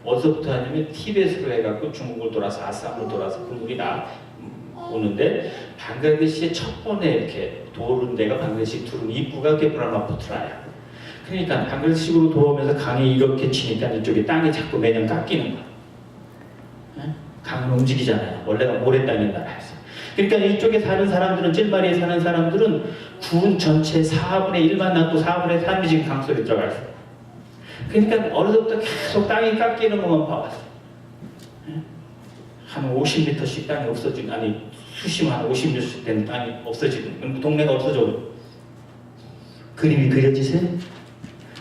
어디서부터 하냐면 티벳으로 해갖고 중국을 돌아서 아쌈으로 돌아서 그 물이 다 오는데, 방글라데시의 첫 번에 이렇게 도는 데가 방글라데시 두른 입구가 그게 브라마푸트라야. 그러니까 방글라데시로 돌아오면서 강이 이렇게 치니까 이쪽에 땅이 자꾸 매년 깎이는 거야. 강은 움직이잖아요. 원래가 모래 땅인 나라에서. 그러니까 이쪽에 사는 사람들은, 찔마리에 사는 사람들은 군 전체 4분의 1만 남고 4분의 3이 지금 강 속에 들어가 있어요. 그러니까 어느덧부터 계속 땅이 깎이는 것만 봐왔어요. 한 50m씩 땅이 없어지는, 아니 수심한 50m씩 되는 땅이 없어지는, 동네가 없어져. 그림이 그려지세요?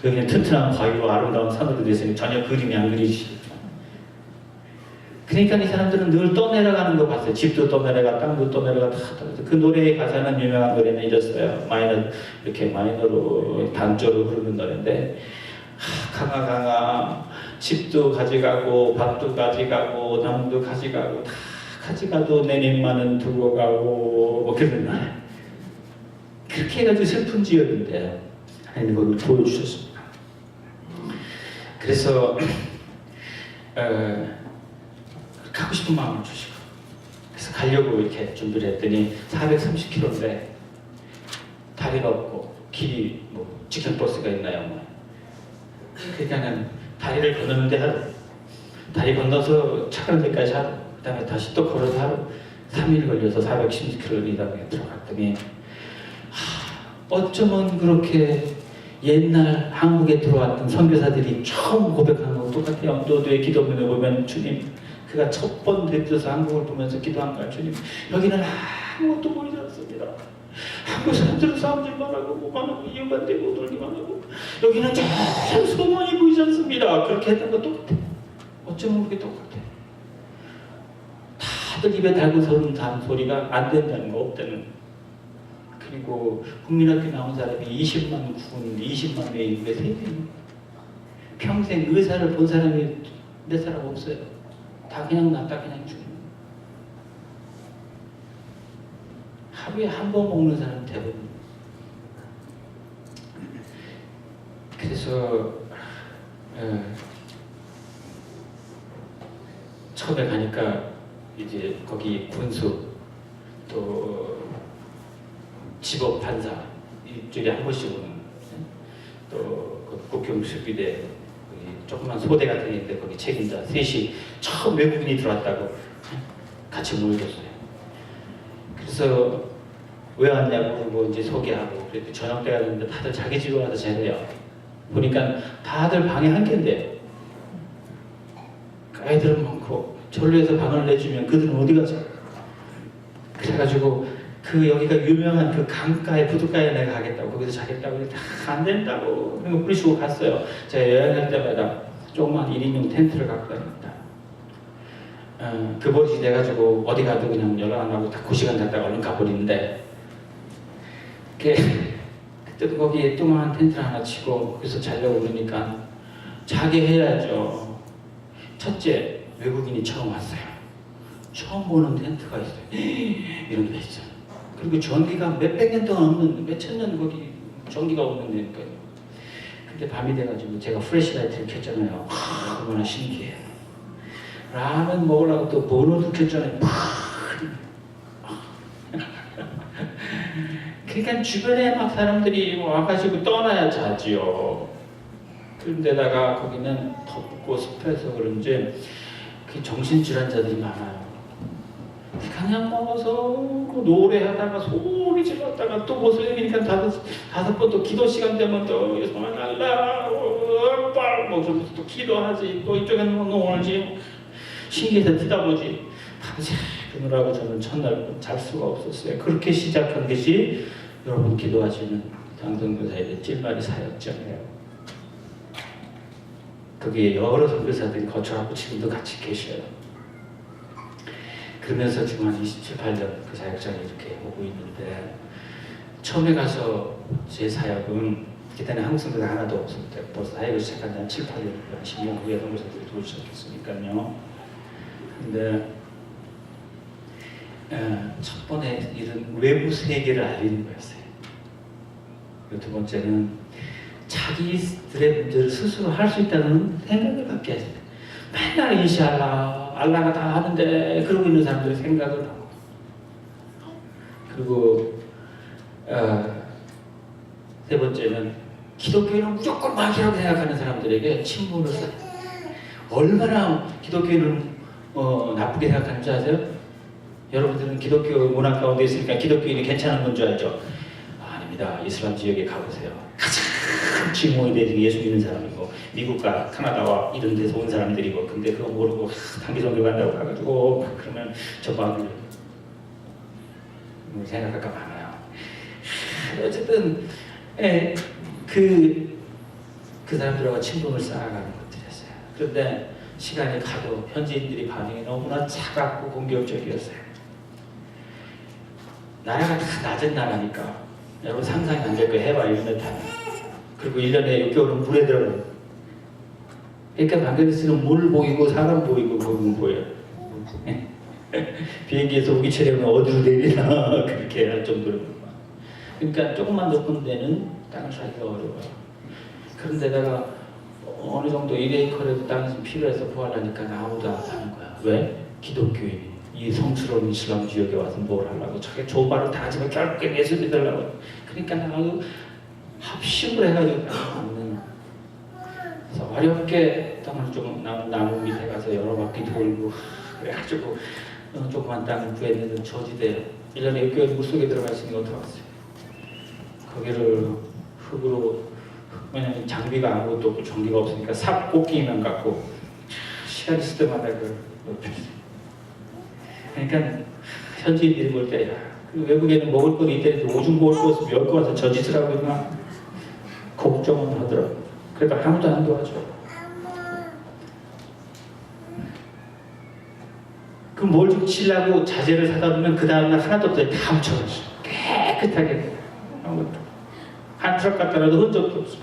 여기는 튼튼한 바위로 아름다운 산으로 되어 있으니 전혀 그림이 안 그리시죠. 그러니까 이 사람들은 늘 떠내려가는 거 봤어요. 집도 떠내려가, 땅도 떠내려가, 다 떠내려가. 그 노래의 가사는, 유명한 노래는 이랬어요. 이렇게 마이너로 단조로 흐르는 노래인데, 강아 강아, 집도 가져가고 밭도 가져가고 나무도 가져가고 다 가져가도 내 님만은 두고 가고, 뭐 그런 말. 그렇게 해가지고 슬픈 지역인데 하나님 그걸 보여주셨습니다. 그래서 가고 싶은 마음을 주시고, 그래서 가려고 이렇게 준비를 했더니 430km인데 다리가 없고 길이 뭐 직행버스가 있나요? 뭐. 그러니까는 다리를 건너는데 하루, 다리 건너서 차 가는 데까지 하루, 그 다음에 다시 또 걸어서 하루, 3일 걸려서 410km를 이 당에 들어갔더니, 어쩌면 그렇게 옛날 한국에 들어왔던 선교사들이 처음 고백하는 거 똑같아요. 언도도의 기도문에 보면, 주님, 그가 첫 번 대표서 한국을 보면서 기도한 거야. 주님, 여기는 아무것도 보이지 않습니다. 한국 사람들은 싸움질만 하고 뭐만 하고 이유만 되고 놀기만 하고, 여기는 참 소문이 보이지 않습니다. 그렇게 했던 거 똑같아. 어쩌면 그게 똑같아. 다들 입에 달고 서는 소리가 안 된다는 거, 없다는. 그리고 국민학교 나온 사람이 20만 군, 20만 명인데 3명. 평생 의사를 본 사람이 몇 사람 없어요. 다 그냥 낫다 그냥 죽는. 하루에 한 번 먹는 사람 대부분. 그래서 처음에 가니까 이제 거기 군수 또 지법 판사 일주일에 한 번씩 오는 또그 국경수비대 조그만 소대 같은 게 있는데 거기 책임자 셋이 처음 외국인이 들어왔다고 같이 모여줬어요. 그래서 왜 왔냐고 뭐 이제 소개하고 그랬더니 저녁 때가 됐는데 다들 자기 집에 와서 자래요. 보니까 다들 방에 한 개인데 애들은 많고 전로에서 방을 내주면 그들은 어디 가서 그래가지고 그 여기가 유명한 그 강가에 부둣가에 내가 가겠다고 거기서 자겠다고 다 안 된다고 그리고 부르시고 갔어요. 제가 여행할 때마다 조그만 1인용 텐트를 갖고 다닙니다. 그 버릇이 돼가지고 어디 가도 그냥 연락 안 하고 딱 그 시간 됐다가 얼른 가버리는데 그때도 거기에 뚱한 텐트를 하나 치고 거기서 자려고 그러니까 자게 해야죠. 첫째, 외국인이 처음 왔어요. 처음 보는 텐트가 있어요. 이런 게 있어요. 그리고 전기가 몇백 년 동안 없는, 몇천 년 거기 전기가 없는 데니까요. 근데 밤이 돼가지고 제가 프레시라이트를 켰잖아요. 얼마나 신기해요. 라면 먹으려고 또 번호도 켰잖아요. 그러니까 주변에 막 사람들이 와가지고 떠나야 자지요. 그런데다가 거기는 덥고 습해서 그런지 그 정신질환자들이 많아요. 그냥 먹어서 노래하다가 소리 질렀다가 또 뭐 소리니까 다섯 번 또 기도 시간 되면 또 알라 뭐 또 기도하지 또 이쪽에는 뭐 놀지 신기해서 뛰다보지 밤새 그러라고 저는 첫날 잘 수가 없었어요. 그렇게 시작한 것이 여러분 기도하시는 당선교사의 찔마리 사역전이에요. 거기에 여러 선교사들이 거쳐하고 지금도 같이 계셔요. 그러면서 지금 한 27, 8년 그 사역장에 이렇게 오고 있는데 처음에 가서 제 사역은 그때는 한국 선교사 하나도 없을 때 벌써 사역을 시작한 지 한 7, 8년, 10년 후에 선교사들이 도우기 시작했으니까요. 근데 첫 번째 일은 외부 세계를 알리는 거였어요. 두 번째는 자기들의 문제를 스스로 할 수 있다는 생각을 갖게 했어요. 맨날 인시알라, 알라가 다 하는데 그러고 있는 사람들의 생각을 하고 그리고 세 번째는 기독교인은 무조건 마귀라고 생각하는 사람들에게 친분을 쌓아요. 얼마나 기독교인을 나쁘게 생각하는지 아세요? 여러분들은 기독교 문화 가운데 있으니까 기독교인이 괜찮은 건 줄 알죠? 아닙니다. 이슬람 지역에 가보세요. 가장 증오이 되는 예수 믿는 사람이고 미국과 카나다와 이런 데서 온 사람들이고 근데 그거 모르고 단기 종교 간다고 가가지고 그러면 저 마음을 생각할까 많아요. 어쨌든 그 사람들하고 친분을 쌓아가는 것들이었어요. 그런데 시간이 가도 현지인들이 반응이 너무나 차갑고 공격적이었어요. 나라가 다 낮은 나라니까 여러분 상상이 안 될 거예요. 해봐 1년 타면. 그리고 1년에 6개월은 물에 들어가요. 그러니까 방글라데시는 물 보이고 사람 보이고 거기는 보여요. 비행기에서 우기처럼 어디로 내리나 그렇게 할 정도로. 그러니까 조금만 높은 데는 땅을 사기가 어려워요. 그런데다가 어느 정도 1에이커라도 땅이 좀 필요해서 구하려니까 아무도 안 하는 거야. 왜? 기독교인이 이 성스러운 이슬람 지역에 와서 뭘 하려고 자기 좋은 말을 다 하지만 결국엔 예수 믿으려고. 그러니까 나도 합심을 해가지고 땅을 그래서 어렵게 땅을 조금 나무 밑에 가서 여러 바퀴 돌고 그래가지고 조그만 땅을 구했는데 저지대 1년에 6개월 물속에 들어가 있으니까 어떡하겠어요. 거기를 흙으로 왜냐면 장비가 아무것도 없고 전기가 없으니까 삽 꽂기만 갖고 시간 있을 때마다 그걸 높였어요. 그러니까 현지인들이 볼 때 외국에는 먹을 거도 이때는 오줌 먹을 거 없으면 몇 거 와서 저 짓을 하고 있나 걱정은 하더라고요. 그래도 아무도 안 도와줘. 그럼 뭘 좀 치려고 자재를 사다 보면 그 다음날 하나도 없어요. 다 묻혀가지고 깨끗하게 아무것도 한 트럭 갖다 놔도 흔적도 없어.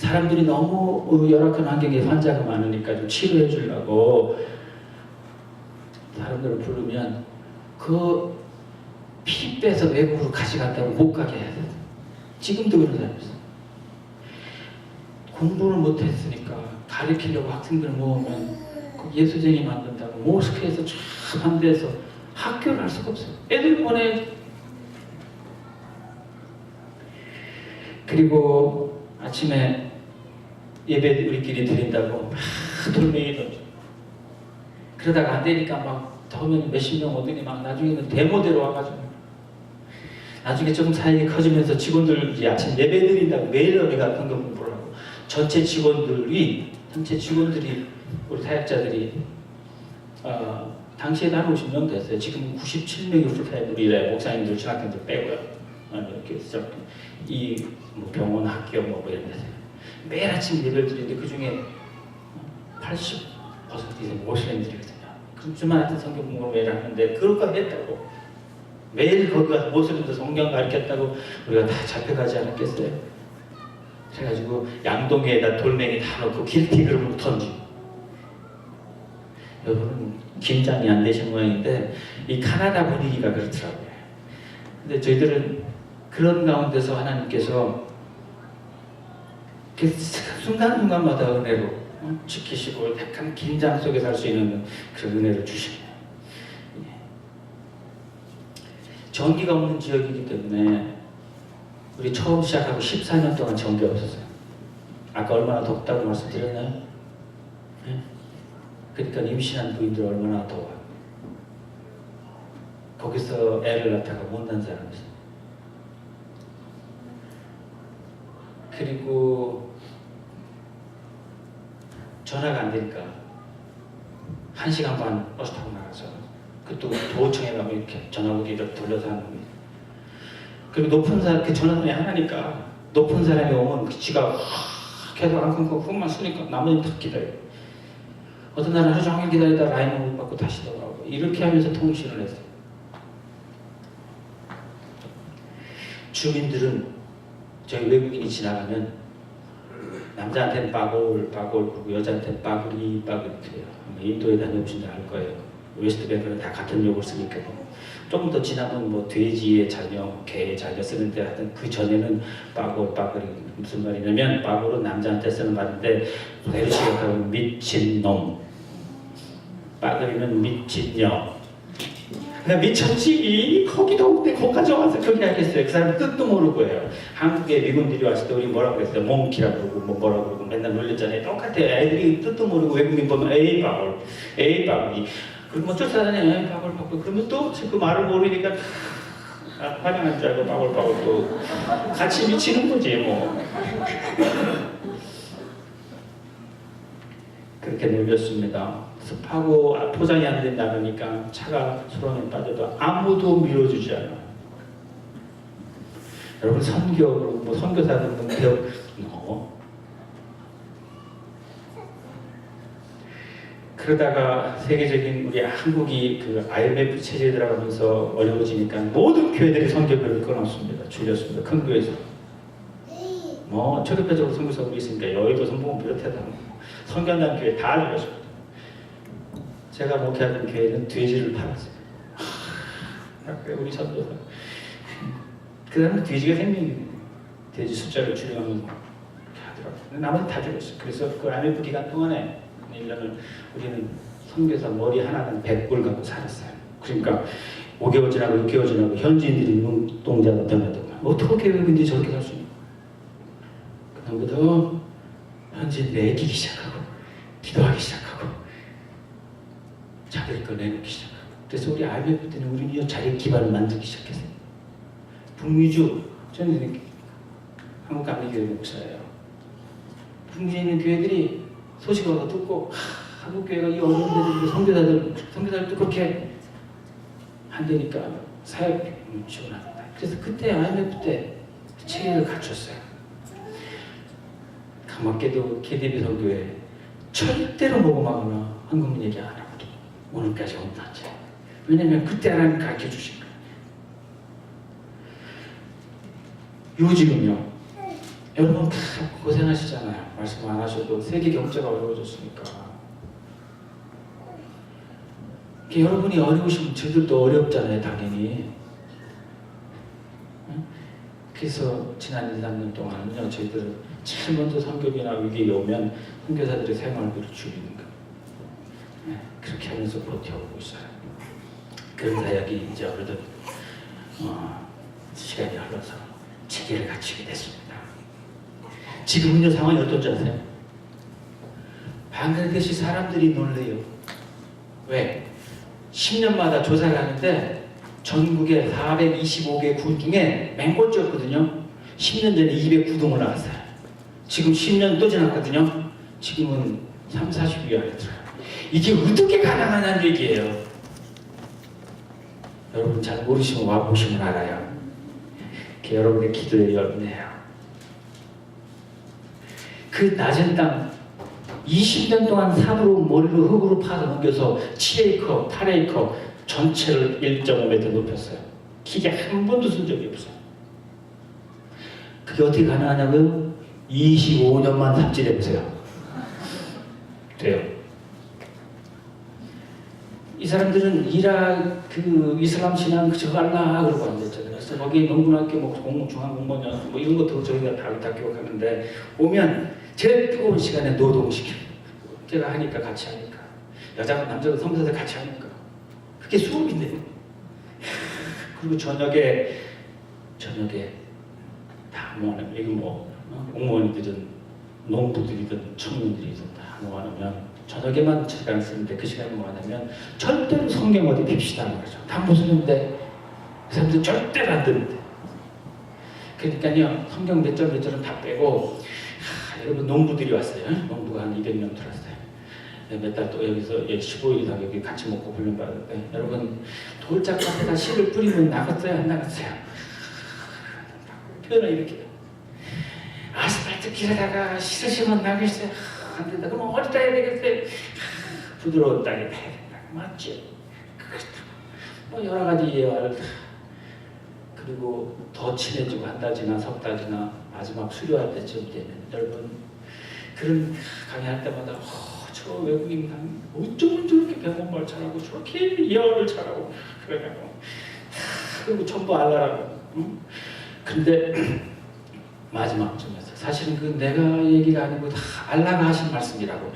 사람들이 너무 열악한 환경에 환자가 많으니까 좀 치료해 주려고 사람들을 부르면 그 피 빼서 외국으로 가져갔다고 못 가게 해야 돼. 지금도 그런 사람이 있어. 공부를 못했으니까 가르치려고 학생들을 모으면 예수쟁이 만든다고 모스크에서 쫙 반대해서 학교를 할 수가 없어요. 애들 보내. 그리고 아침에 예배 우리끼리 드린다고 막 돌멩이 던져. 그러다가 안 되니까 막 더우면 몇십 명 오더니 막 나중에는 대모대로 와가지고 나중에 조금 사역이 커지면서 직원들이 아침 예배 드린다고 매일 우리가 성경 공부를 하고 전체 직원들이 우리 사역자들이 당시에 한 50명 됐어요. 지금 97명이 풀타임으로 일해요. 목사님들, 신학생들 빼고요. 이렇게 해서 뭐 병원, 학교 뭐 이런 데서 매일 아침 예배를 드리는데 그 중에 80% 이상 모슬림들이거든요. 그럼 주말에 성경 공부를 매일 하는데 그것까지 했다고. 매일 거기 가서 모슬림들 성경 가르쳤다고 우리가 다 잡혀가지 않았겠어요? 그래가지고 양동이에다 돌멩이 다 넣고 길티 그릇으로 던지고. 여러분 긴장이 안 되신 모양인데 이 카나다 분위기가 그렇더라고요. 근데 저희들은 그런 가운데서 하나님께서 순간순간마다 은혜로 지키시고 약간 긴장 속에서 할 수 있는 그런 은혜를 주십니다. 전기가 없는 지역이기 때문에 우리 처음 시작하고 14년 동안 전기 없었어요. 아까 얼마나 덥다고 말씀드렸나요? 네? 그러니까 임신한 부인들 얼마나 더워요. 거기서 애를 낳다가 못 난 사람이 있어요. 그리고 전화가 안 되니까 1시간 반 버스 타고 나가서 그것도 도청에 가면 이렇게 전화기를 돌려서 하는 거예요. 그리고 높은 사람, 그 전화선이 하나니까 높은 사람이 오면 지가 계속 안 끊고 훅만 쓰니까 나머지는 다 기다려요. 어떤 날은 하루 종일 기다리다 라인을 못 받고 다시 돌아오고 이렇게 하면서 통신을 했어요. 주민들은 저희 외국인이 지나가면 남자한테는 빠골 그리고 여자한테는 빠글이 그래요. 인도에 다녀보신 줄 알 거예요. 웨스트뱅크는 다 같은 욕을 쓰니까 조금 더 지나면 뭐 돼지의 자녀, 개의 자녀 쓰는데 하여튼 그 전에는 빠글이 무슨 말이냐면 빠글은 남자한테 쓰는 말인데 그대로 시각하면 미친놈, 빠글이는 미친녀. 그냥 미쳤지 거기도 없대 거기까지 와서 그렇게 하겠어요. 그 사람은 뜻도 모르고 해요. 한국에 미군들이 왔을 때 우리 뭐라고 그랬어요? 몽키라고 그러고 뭐 뭐라고 그러고 맨날 놀렸잖아요. 똑같아요. 애들이 뜻도 모르고 외국인 보면 에이 빠글이 그리고 뭐 쫓아다녀요. 에이 빠글 그러면 또 그 말을 모르니까 화장한 줄 알고 빠글 또 같이 미치는 거지 뭐. 그렇게 놀렸습니다. 습하고 포장이 안 된다 그러니까 차가 수렁에 빠져도 아무도 밀어주지 않아요. 여러분 선교, 뭐 선교사들은 배워 그러다가 세계적인 우리 한국이 그 IMF 체제에 들어가면서 어려워지니까 모든 교회들이 선교회를 끊었습니다. 줄였습니다. 큰 교회에서. 뭐 초대표적으로 선교사들이 있으니까 여의도 선봉을 비롯해서 선교한다는 교회 다 줄였습니다. 제가 목회하는 교회는 돼지를 팔았어요. 우리 선교사. 그 다음에 돼지가 생명이에요. 돼지 숫자를 줄여가면서 하더라고요. 나머지 다 줄였어요. 그래서 그 IMF 기간 동안에 1년을 우리는 선교사 머리 하나는 100불 갖고 살았어요. 그러니까 5개월 지나고 6개월 지나고 현지인들이 눈동자가 변하더만 어떻게 외국인들이 저렇게 살 수 있나. 그다음부터 현지인들이 애기기 시작하고 기도하기 시작하고 자기를 꺼내놓기 시작하고 그래서 우리 IMF 때는 우리는 자기 기반을 만들기 시작했어요. 북미주 저는 한국 감리교회 목사예요. 북미주에 있는 교회들이 소식을 얻어 듣고 한국 교회가 이 어려운 데들 선교사들도 그렇게 한다니까 사역 지원한다. 그래서 그때 IMF 때 체계를 갖췄어요. 가만게도 KDB 선교회 절대로 모금하거나 한국문 얘기 안 하거든. 오늘까지 없나지. 왜냐면 그때 하나님 가르쳐 주신 거예요. 요즘은요 여러분 다 고생하시잖아요. 말씀 안 하셔도 세계 경제가 어려워졌으니까. 여러분이 어려우시면 저들도 어렵잖아요, 당연히. 그래서 지난 2, 3년 동안은요, 저희들은 제일 먼저 선교비나 위기가 오면 선교사들의 생활비를 줄이는 거. 그렇게 하면서 버텨오고 있어요. 그러다 여기 이제 어느덧 시간이 흘러서 체계를 갖추게 됐습니다. 지금은요, 상황이 어떤지 아세요? 방글라데시 사람들이 놀래요. 왜? 10년마다 조사를 하는데 전국에 425개 군 중에 맹골주였거든요. 10년 전에 209등 올라갔어요. 지금 10년 또 지났거든요. 지금은 3, 40위 안에 들어요. 이게 어떻게 가능하냐는 얘기예요. 여러분 잘 모르시면 와보시면 알아요. 그게 여러분의 기도의 열매예요. 그 낮은 땅 20년 동안 산으로 머리로 흙으로 파서 넘겨서 7에이커, 8에이커 전체를 1.5m 높였어요. 기계 한 번도 쓴 적이 없어요. 그게 어떻게 가능하냐고요? 25년만 삽질해보세요. 돼요. 이 사람들은 이슬람 신앙 그저 알라 그러고 앉았잖아요. 그래서 거기 농군학교 중앙공무원 뭐 이런 것도 저희가 다 기억하는데 오면 제일 뜨거운 시간에 노동시켜. 제가 하니까 같이 하니까 여자가 남자가 선교사들 같이 하니까 그게 수업인데. 그리고 저녁에 다 모아놓으면 여기 공무원이든 농부들이든 청년들이든 다 모아놓으면 저녁에만 시간을 쓰는데 그 시간을 모아놓으면 절대로 성경 어디 핍시다는 거죠. 다 무슨 인데 그 사람들 절대로 안 듣는데. 그러니까요, 성경 몇 절은 다 빼고 여러분 농부들이 왔어요. 농부가 한 200명 들어왔어요. 몇 달 또 여기서 15일 이상 여기 같이 먹고 훈련받았는데 여러분 돌짝 앞에다 씨를 뿌리면 나갔어요? 안 나갔어요? 표현을 이렇게 아스팔트 길에다가 씨를 심으면 나겠어요? 안 된다. 그럼 어디다 해야 되겠어요? 부드러운 땅에 해야 된다. 맞지? 뭐 여러 가지 예화를 그리고 더 친해지고 한 달 지나 석 달 지나 마지막 수료할 때쯤 되면 여러분 그런 강의할 때마다 저 외국인 어쩌면 저렇게 백원말 잘하고 저렇게 예언을 잘하고 그러냐고. 그리고 전부 알라라고. 근데 마지막쯤에서 사실은 그 내가 얘기가 아니고 다 알라가 하신 말씀이라고.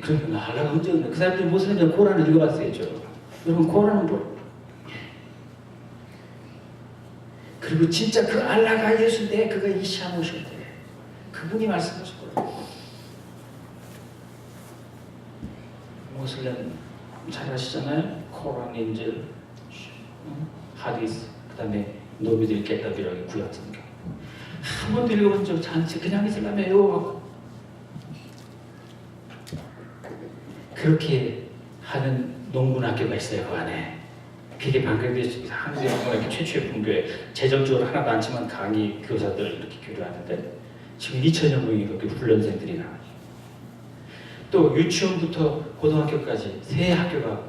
그러면 알라가 언제 그 사람들이 모슬림들 코란을 읽어봤어야죠. 여러분 코란은 뭐? 그리고 진짜 그 알라가 예수인데 그가 이시아 모셨대. 그분이 말씀하신 거예요. 모슬렘 잘 아시잖아요. 코란, 인질, 하디스, 그 다음에 노비들이 깼다비라고 구약 성경. 한 번도 읽어본 적 않지. 그냥 이슬람이에요. 그렇게 하는 농군학교가 있어요. 그 안에. 그게 방글라데시 한국 농군학교 최초의 분교에 재정적으로 하나도 않지만 강의 교사들을 이렇게 교류하는데 지금 2,000여 명이 그렇게 훈련생들이 나와요. 또 유치원부터 고등학교까지 세 학교가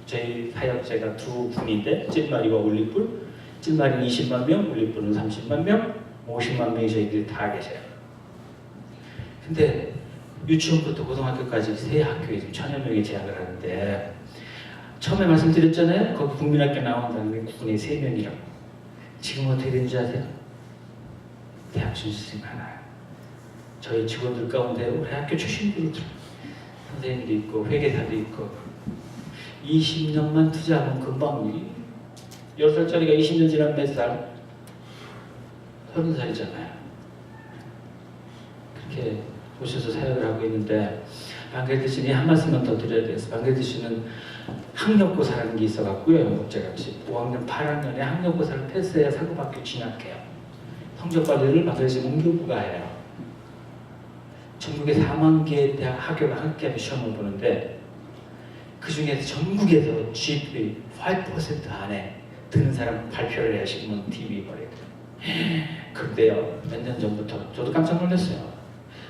저희 사역자가 두 분인데 찐마리와 올리불. 찐마리는 20만 명, 올리불은 30만 명, 50만 명이 저희들이 다 계세요. 근데 유치원부터 고등학교까지 세 학교에 지금 1,000여 명이 재학을 하는데 처음에 말씀드렸잖아요. 거기 국민학교 나온다는 게 국군의 3명이라고. 지금 어떻게 되는지 아세요? 대학 준수생 하나요. 저희 직원들 가운데 우리 학교 출신들이 들어요. 선생님도 있고 회계사도 있고 20년만 투자하면 금방 10살짜리가 20년 지나면 몇 살? 30살이잖아요. 그렇게 오셔서 사역을 하고 있는데 방글라데시는 한 말씀만 더 드려야 돼서 방글라데시는 학력고사라는 게 있어갖고요. 어째같이 5학년, 8학년에 학력고사를 패스해야 사고학교 진학해요. 성적관리를 방글라데시 문교부가 해요. 전국에 4만 개의 대학 학교가 함께 시험을 보는데 그 중에서 전국에서 GPA 5% 안에 드는 사람 발표를 해야 신문 TV 버리거든요. 그런데요, 몇 년 전부터 저도 깜짝 놀랐어요.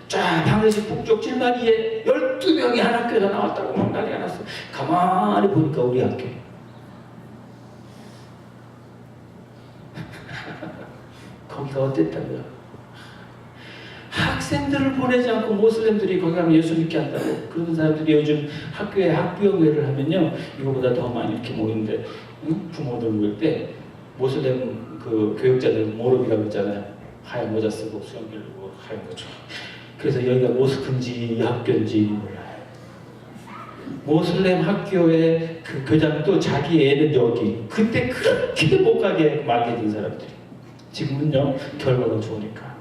쫙 방글라데시 북쪽 찔마리에 12명이 한 학교에서 나왔다고 막 난리가 났어. 가만히 보니까 우리 학교. 거기가 어땠다고요? 학생들을 보내지 않고 모슬렘들이 거기 가면 예수 믿게 한다고. 그런 사람들이 요즘 학교에 학부형회를 하면요, 이거보다 더 많이 이렇게 모이는데, 응? 부모들 모일 때 모슬렘 그 교육자들 모르비라고 있잖아요. 하얀 모자 쓰고 수염 기르고 하얀 거죠. 그래서 여기가 모스크인지 학교인지 몰라요. 모슬렘 학교의 그 교장도 자기 애는 여기. 그때 그렇게 못 가게 말게 된 사람들이. 지금은요, 결과가 좋으니까.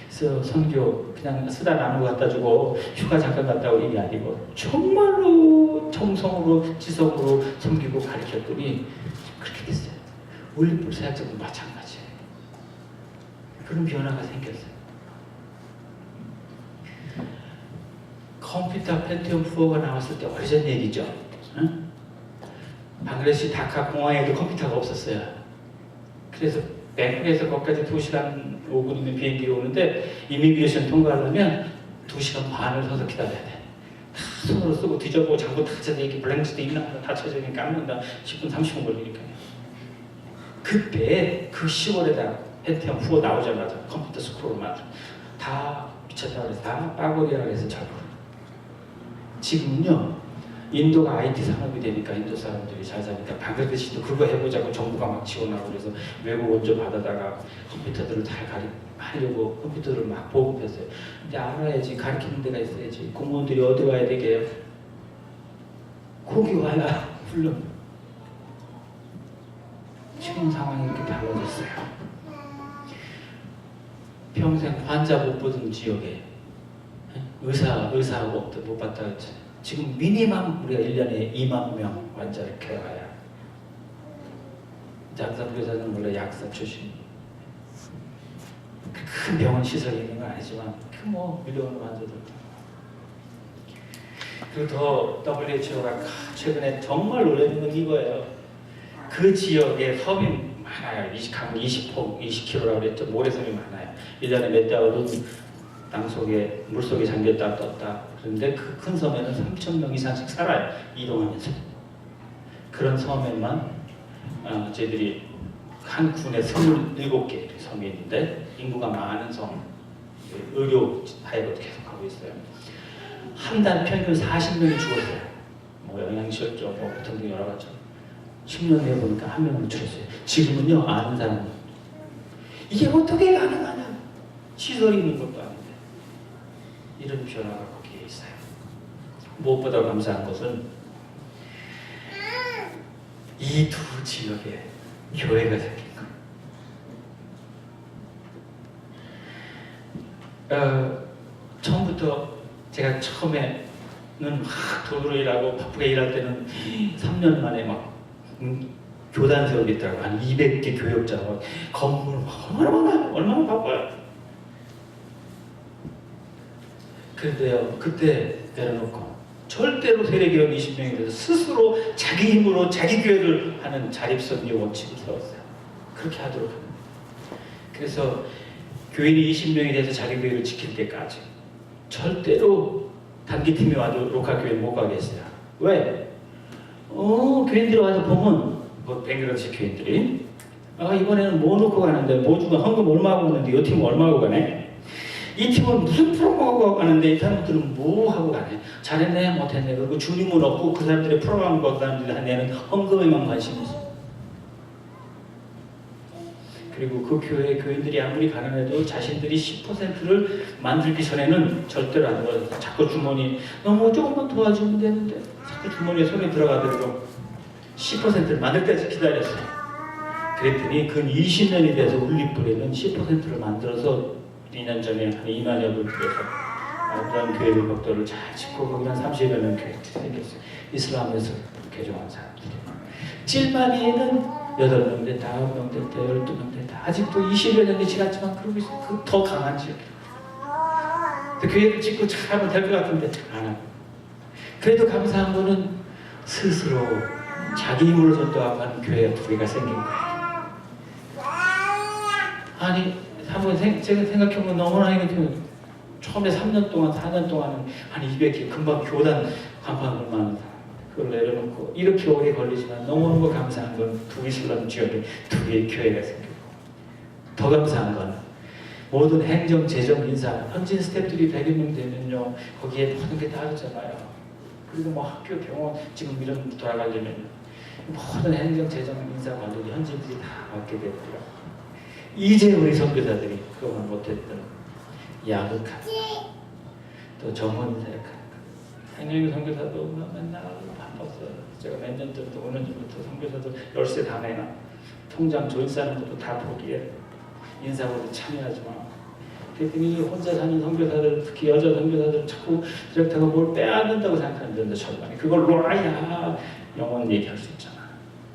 그래서 선교 그냥 쓰다 남은 거 갖다 주고 휴가 잠깐 갔다 오는 게 아니고 정말로 정성으로 지성으로 섬기고 가르쳤더니 그렇게 됐어요. 올림픽 사역자도 마찬가지예요. 그런 변화가 생겼어요. 컴퓨터 펜티엄 4가 나왔을 때 오래전 얘기죠. 응? 방글라데시 다카 공항에도 컴퓨터가 없었어요. 그래서 뱅콕에서 거기까지 2시간 5분 있는 비행기로 오는데 이미그레이션 통과하려면 2시간 반을 서서 기다려야 돼. 다 손으로 쓰고 뒤져보고 장부 다 찾아 이렇게 블랭크도 있나 다 찾아니까 깎는다. 10분 30분 걸리니까요. 그때 그 10월에다 펜티엄 4 나오자마자 컴퓨터 스크롤 만들 다 미쳤다고 해서 다 빠고리라고 해서 작업. 지금은요, 인도가 IT 산업이 되니까 인도 사람들이 잘 사니까 방글라데시도 그거 해보자고 정부가 막 지원하고 그래서 외국 원조 받아다가 컴퓨터들을 잘 하려고 컴퓨터를 막 보급했어요. 근데 알아야지, 가르치는 데가 있어야지. 공무원들이 어디 와야 되게요? 거기 와야 물론 지금 상황이 이렇게 달라졌어요. 평생 환자 못 보던 지역에 의사 못 봤다 했잖아요. 지금 미니멈 우리가 1년에 2만 명 환자를 케어해야. 장사부교사는 원래 약사 출신. 큰 병원 시설이 있는 건 아니지만 뭐 밀려오는 환자들. 그리고 더 WHO가 최근에 정말 놀라는 건 이거예요. 그 지역에 섬이 많아요. 강은 20km라고 그랬죠. 모래섬이 많아요. 1년에 몇 달은 땅속에 물속에 잠겼다 떴다. 그런데 그 큰 섬에는 3,000명 이상씩 살아요. 이동하면서. 그런 섬에만 저희들이 한 군에 27개 섬이 있는데 인구가 많은 섬, 의료 사역을 계속하고 있어요. 한 달 평균 40명이 죽었어요. 뭐 영양실조, 뭐 등등 여러 가지. 10년 후에 보니까 한 명은 줄었어요. 지금은요, 아는 사람은 이게 어떻게 가능하냐? 시설이 있는 것도 아닌데. 이런 변화가 거기에 있어요. 무엇보다 감사한 것은 이 두 지역에 교회가 생긴 거. 처음부터 제가 처음에는 막 돈으로 일하고 바쁘게 일할 때는 3년 만에 막 교단 세우겠다고 한 200개 교역자가 건물 얼마나 바빠요. 그런데요, 그때 내려놓고 절대로 세례교역 20명이 돼서 스스로 자기 힘으로 자기 교회를 하는 자립선의 원칙을 세웠어요. 그렇게 하도록 합니다. 그래서 교인이 20명이 돼서 자기 교회를 지킬 때까지 절대로 단기팀이 와도 로컬교회 못 가게 했어요. 왜? 교인들이 와서 보면 뭐 뱅글라데시 교인들이 이번에는 뭐 놓고 가는데 뭐 주고 헌금 얼마 하고 가는데 이 팀은 얼마 하고 가네? 이 팀은 무슨 프로그램하고 가는데 이 사람들은 뭐 하고 가네? 잘했네? 못했네? 그리고 주님은 없고 그 사람들의 프로그램과 그 사람들이 하는 헌금에만 관심이 있어. 그리고 그 교회 교인들이 아무리 가난해도 자신들이 10%를 만들기 전에는 절대로 안 들어가요. 자꾸 주머니 너무 조금만 도와주면 되는데 자꾸 주머니에 손이 들어가더라도 10%를 만들 때까지 기다렸어요. 그랬더니 근 20년이 돼서 울리불에는 10%를 만들어서 2년 전에 한 2만여 불 들여서 그런 교회를 벽돌을 잘 짓고 거기 한 30여 명 교회들이 생겼어요. 이슬람에서 개종한 사람들이. 찔마리에는 8명 됐다, 9명 됐다, 12명 됐다. 아직도 20여 년이 지났지만 그러고 있어요. 그 더 강한 지역. 교회를 짓고 잘 하면 될 것 같은데 안 하고. 그래도 감사한 거는 스스로 자기 힘으로 전도하고 하는 교회가 2개가 생긴 거예요. 아니 한번 제가 생각해보면 너무나 이렇게 처음에 3년 동안 4년 동안은 한 200개 금방 교단 간판을 많은 사람 그걸 내려놓고 이렇게 오래 걸리지만 너무너무 감사한 건 두 이슬람 지역에 2개의 교회가 생기고 더 감사한 건 모든 행정, 재정, 인사, 현진 스태프들이 100여 명 되면요 거기에 모든 게 다르잖아요. 그리고 뭐 학교, 병원 지금 이런 돌아가려면 모든 행정, 재정, 인사 관리를 현진들이 다 맡게 되더라고요. 이제 우리 선교사들이 그동안 못했던 야극한 또 전문 사역하는 행렬교 선교사도 맨날 바빴어요. 제가 몇 년 전부터 5년 전부터 선교사들 열쇠 다 내놔 통장 조인사는 것도 다 포기해 인사보도 참여하지 마. 그랬더니 혼자 사는 선교사들 특히 여자 선교사들 자꾸 디렉터가 뭘 빼앗는다고 생각하는데 절반에 그걸 놔야 영원 얘기할 수 있잖아.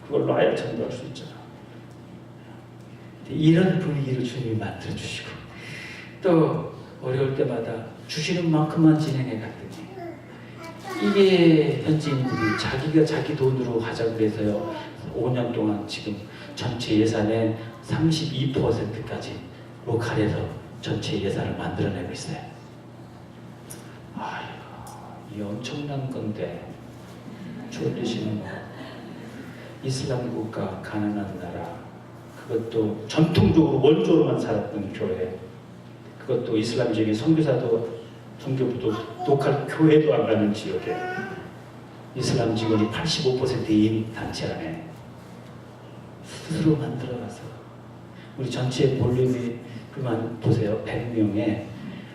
그걸 놔야 전도할 수 있잖아. 이런 분위기를 주님이 만들어 주시고 또 어려울 때마다 주시는 만큼만 진행해 갔더니 이게 현지인들이 자기가 자기 돈으로 하자고 해서요 5년 동안 지금 전체 예산의 32%까지 로컬에서 전체 예산을 만들어내고 있어요. 아이고, 이 엄청난 건데 졸리시는 거. 이슬람 국가, 가난한 나라, 그것도 전통적으로 원조로만 살았던 교회, 그것도 이슬람적인 선교사도 선교부도 로컬 교회도 안 가는 지역에 이슬람 직원이 85%인 단체 안에 스스로 만들어가서 우리 전체 볼륨이 그만 보세요. 100명에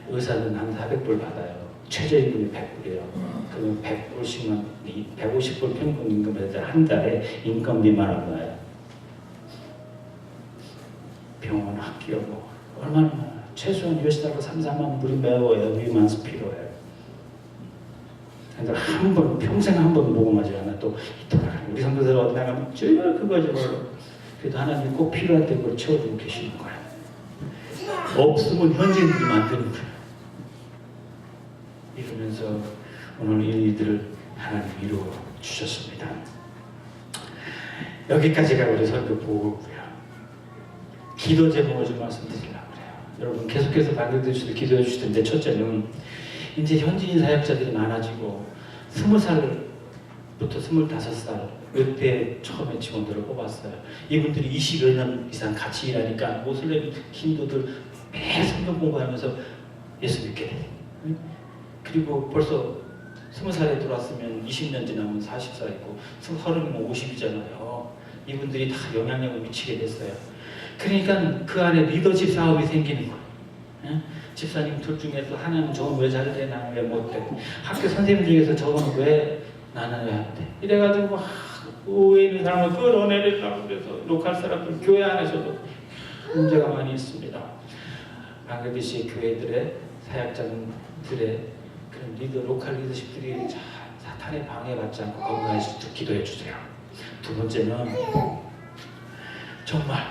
의사는 한 400불 받아요. 최저임금이 100불이에요. 그러면 150불 평균 임금에서 한 달에 인건비만 얼마예요? 병원, 학교 뭐 얼마나 최소한 US달러 3, 4만 불이 매워 every 필요해요. 그러니까 한 번, 평생 한 번 모금하지 않아 또 돌아가는 우리 선교사들 어디 나가면 쭉 그거죠. 그래도 하나님 꼭 필요할 때 그걸 채워주고 계시는 거예요. 없으면 현지인들이 만드는 거예요. 이러면서 오늘 이 일들을 하나님 이루어 주셨습니다. 여기까지가 우리 설교 보고고요. 기도 제목을 좀 말씀드리려고 그래요. 여러분 계속해서 방송되셔서 기도해 주실 텐데 첫째는 이제 현지인 사역자들이 많아지고 20살부터 25살 이때 처음에 직원들을 뽑았어요. 이분들이 20여 년 이상 같이 일하니까 모슬렘 힌두들 매일 성경 공부하면서 예수 믿게 돼요. 그리고 벌써 20살에 들어왔으면 20년 지나면 40살이고 30이면 50이잖아요. 이분들이 다 영향력을 미치게 됐어요. 그러니까 그 안에 리더십 싸움이 생기는 거예요. 집사님 둘 중에서 하나는 저건 왜 잘돼? 나는 왜 못돼? 학교 선생님 중에서 저건 왜 나는 왜 안 돼? 이래가지고 막 의회 있는 사람을 끌어내리려고 그래서 로컬 사람들 교회 안에서도 문제가 많이 있습니다. 방글라데시 교회들의 사역자들의 그런 리더, 로컬 리더십들이 사탄의 방해받지 않고 건강할 수 있도록 기도해 주세요. 두 번째는 정말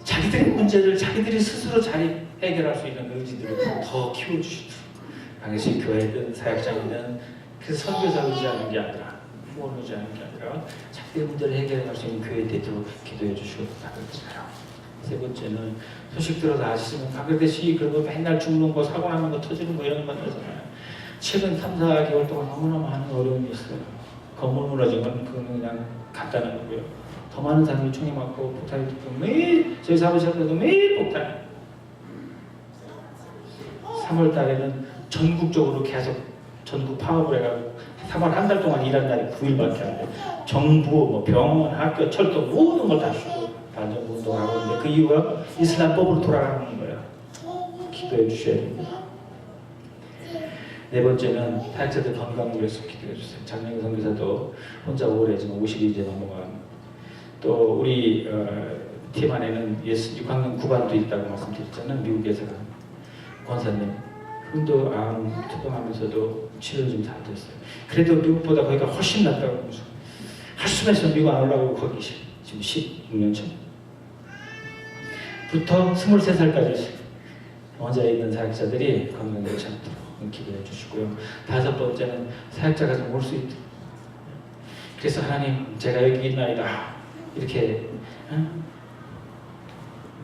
자기들의 문제를 자기들이 스스로 잘 해결할 수 있는 의지들을 더 키워주시도록 방글라데시 교회든 사역자이든 그래서 선교사 의지하는 게 아니라 후원 의지하는 게 아니라 자기의 문제를 해결할 수 있는 교회 되도록 기도해 주시고 바랍니다. 세 번째는 소식 들어서 아시지만 방글라데시 그리고 맨날 죽는 거, 사고 나는 거, 터지는 거 이런 것만 하잖아요. 최근 3, 4개월 동안 너무나 많은 어려움이 있어요. 건물 무너진 건 그냥 간단한 거고요. 더 많은 사람이 총이 맞고 폭탄이 튀고 매일 저희 사무실에도 매일 폭탄. 3월 달에는 전국적으로 계속 전국 파업을 해가지고 3월 한 달 동안 일한 날이 9일밖에 안 돼요. 정부, 뭐 병원, 학교, 철도 모든 걸 다 쉬고 반정부 운동하고 있는데 그 이유가 이슬람법으로 돌아가는 거예요. 기도해 주셔야 됩니다. 네 번째는 사역자들 건강을 위해서 기도해 주세요. 장영희 선교사도 혼자 오래지만 50이 이제 넘어간 또 우리 팀 안에는 6학년 9반도 있다고 말씀드렸잖아요. 미국에서 권사님 흥도 암 투병하면서도 치료 좀 잘 됐어요. 그래도 미국보다 거기가 훨씬 낫다고 하면서 한숨에서 미국 안 올라가고 거기 지금 16년 전부터 23살까지 혼자 있는 사역자들이 건강을 괜찮도록 기도해 주시고요. 다섯 번째는 사역자가 좀 올 수 있도록. 그래서 하나님 제가 여기 있나이다 이렇게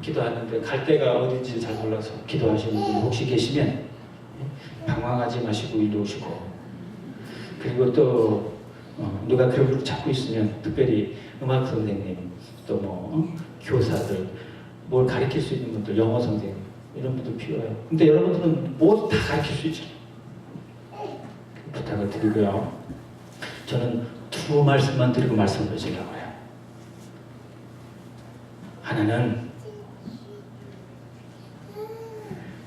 기도하는데 갈 데가 어딘지 잘 몰라서 기도하시는 분이 혹시 계시면 방황하지 마시고 이리 오시고 그리고 또 누가 그룹을 찾고 있으면 특별히 음악 선생님 또 뭐 교사들 뭘 가르칠 수 있는 분들 영어 선생님 이런 분들 필요해요. 근데 여러분들은 뭐 다 가르칠 수 있죠. 부탁을 드리고요. 저는 두 말씀만 드리고 말씀을 마치려고 해요. 하나는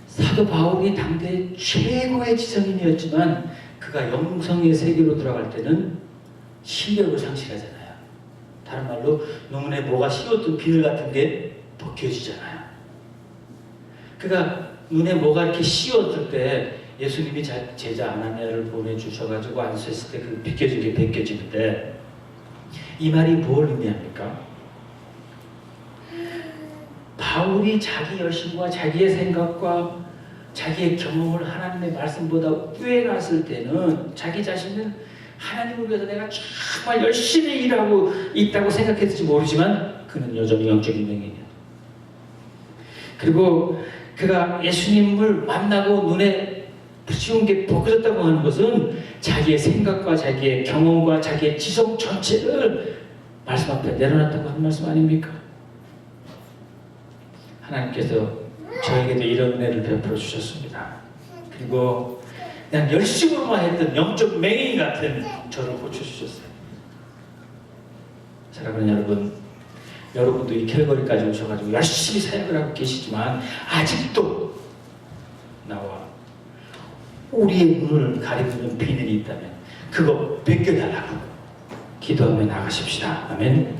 사도 바울이 당대 최고의 지성인이었지만 그가 영성의 세계로 들어갈 때는 시력을 상실하잖아요. 다른 말로 눈에 뭐가 씌웠던 비늘 같은 게 벗겨지잖아요. 그가 눈에 뭐가 이렇게 씌웠을 때 예수님이 제자 아나니아를 보내주셔가지고 안수했을 때 그 벗겨진 게 벗겨지는데 이 말이 뭘 의미합니까? 바울이 자기 열심과 자기의 생각과 자기의 경험을 하나님의 말씀보다 우해놨을 때는 자기 자신은 하나님을 위해서 내가 정말 열심히 일하고 있다고 생각했을지 모르지만 그는 여전히 영적인 명예예요. 그리고 그가 예수님을 만나고 눈에 씌운 게 벗겨졌다고 하는 것은 자기의 생각과 자기의 경험과 자기의 지성 전체를 말씀 앞에 내려놨다고 하는 말씀 아닙니까? 하나님께서 저에게도 이런 은혜를 베풀어 주셨습니다. 그리고 그냥 열심으로만 했던 영적 맹인 같은 저를 고쳐주셨어요. 사랑하는 여러분, 여러분도 이 캘거리까지 오셔가지고 열심히 사역을 하고 계시지만 아직도 나와 우리의 눈을 가리는 비늘이 있다면 그거 벗겨달라고 기도하며 나가십시다. 아멘.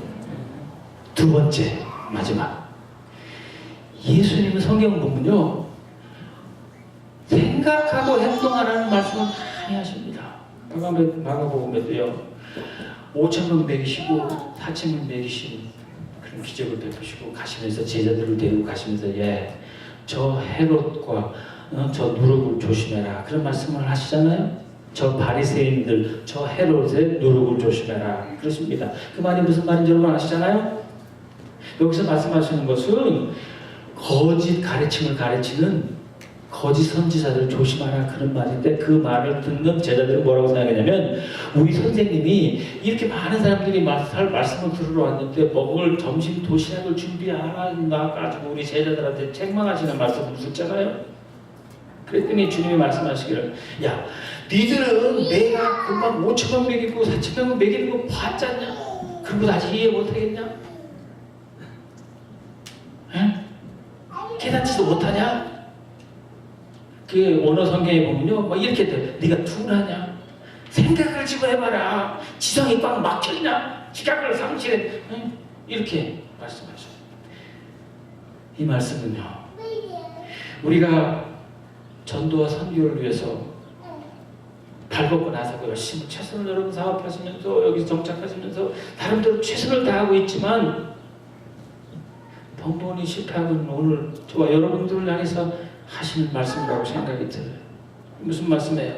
두 번째, 마지막. 예수님은 성경 보면요, 생각하고 행동하라는 말씀을 많이 하십니다. 마가복음에도요, 5,000명 먹이시고 4,000명 먹이시고 그런 기적을 베푸시고 가시면서 제자들을 데리고 가시면서 저 헤롯과 저 누룩을 조심해라 그런 말씀을 하시잖아요. 저 바리새인들, 저 헤롯의 누룩을 조심해라 그러십니다. 그 말이 무슨 말인지 여러분 아시잖아요? 여기서 말씀하시는 것은 거짓 가르침을 가르치는 거짓 선지자들 조심하라 그런 말인데 그 말을 듣는 제자들은 뭐라고 생각하냐면 우리 선생님이 이렇게 많은 사람들이 말씀을 들으러 왔는데 먹을 점심 도시락을 준비하라 가지고 우리 제자들한테 책망하시는 말씀을 듣잖아요. 그랬더니 주님이 말씀하시기를 야 니들은 내가 금방 5,000명 먹이고 4,000명 먹이는 거 봤잖냐? 그리고 아직 이해 못하겠냐? 깨닫지도 못하냐? 그 원어 성경에 보면요, 막 이렇게 돼. 네가 둔하냐? 생각을 지고 해봐라. 지성이 꽉 막혀있냐? 지각을 상실해. 이렇게 말씀하셔요. 이 말씀은요, 우리가 전도와 선교를 위해서 발벗고 나서고 열심히 최선을 여러분 사업하시면서 여기 정착하시면서 나름대로 최선을 다하고 있지만 번번이 실패하고는 오늘 저와 여러분들을 향해서 하시는 말씀이라고 생각이 들어요. 무슨 말씀이에요?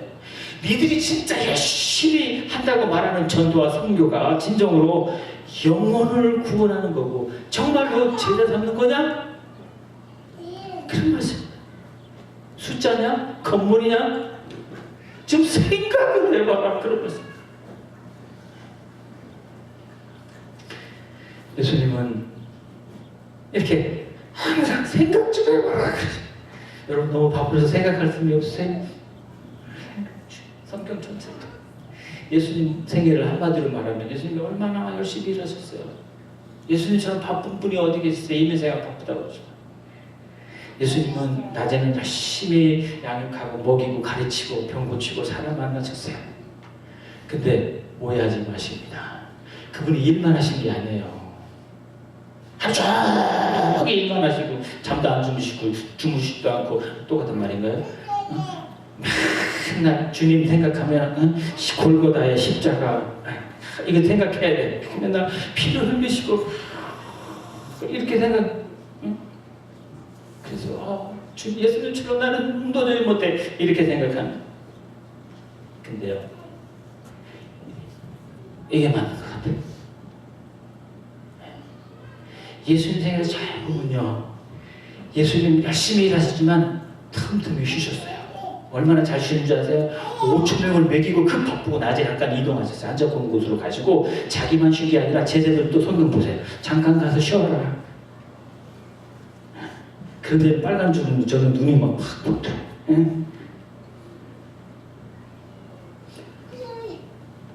니들이 진짜 열심히 한다고 말하는 전도와 선교가 진정으로 영혼을 구원하는 거고 정말로 제자 삼는 거냐? 그런 말씀입니다. 숫자냐? 건물이냐? 좀 생각을 해봐라. 그런 말씀. 예수님은 이렇게 항상 생각 좀 해봐라. 여러분 너무 바쁘셔서 생각할 틈이 없으세요? 성경 전체도 예수님 생애를 한마디로 말하면 예수님이 얼마나 열심히 일하셨어요. 예수님처럼 바쁜 분이 어디 계시세요? 이민생활 바쁘다고 그러죠. 예수님은 낮에는 열심히 양육하고 먹이고 가르치고 병 고치고 사람 만나셨어요. 근데 오해하지 마십니다. 그분이 일만 하신 게 아니에요. 하루 종일 일만 하시고 잠도 안 주무시지도 않고 똑같은 말인가요? 맨날 주님 생각하면 골고다의 십자가 이거 생각해야 돼. 맨날 피를 흘리시고 이렇게 생각. 그래서 예수님처럼 나는 운동을 못해 이렇게 생각하는. 근데요, 이게 맞는 것 같아요. 예수님 생애를 잘 보면요, 예수님 열심히 일하셨지만 틈틈이 쉬셨어요. 얼마나 잘 쉬는 줄 아세요? 5,000명을 먹이고 그 바쁘고 낮에 잠깐 이동하셨어요. 앉아보는 곳으로 가시고 자기만 쉰 게 아니라 제자들도 성경 보세요. 잠깐 가서 쉬어라. 그런데 빨간 줄은 저는 눈이 막 팍 붙어.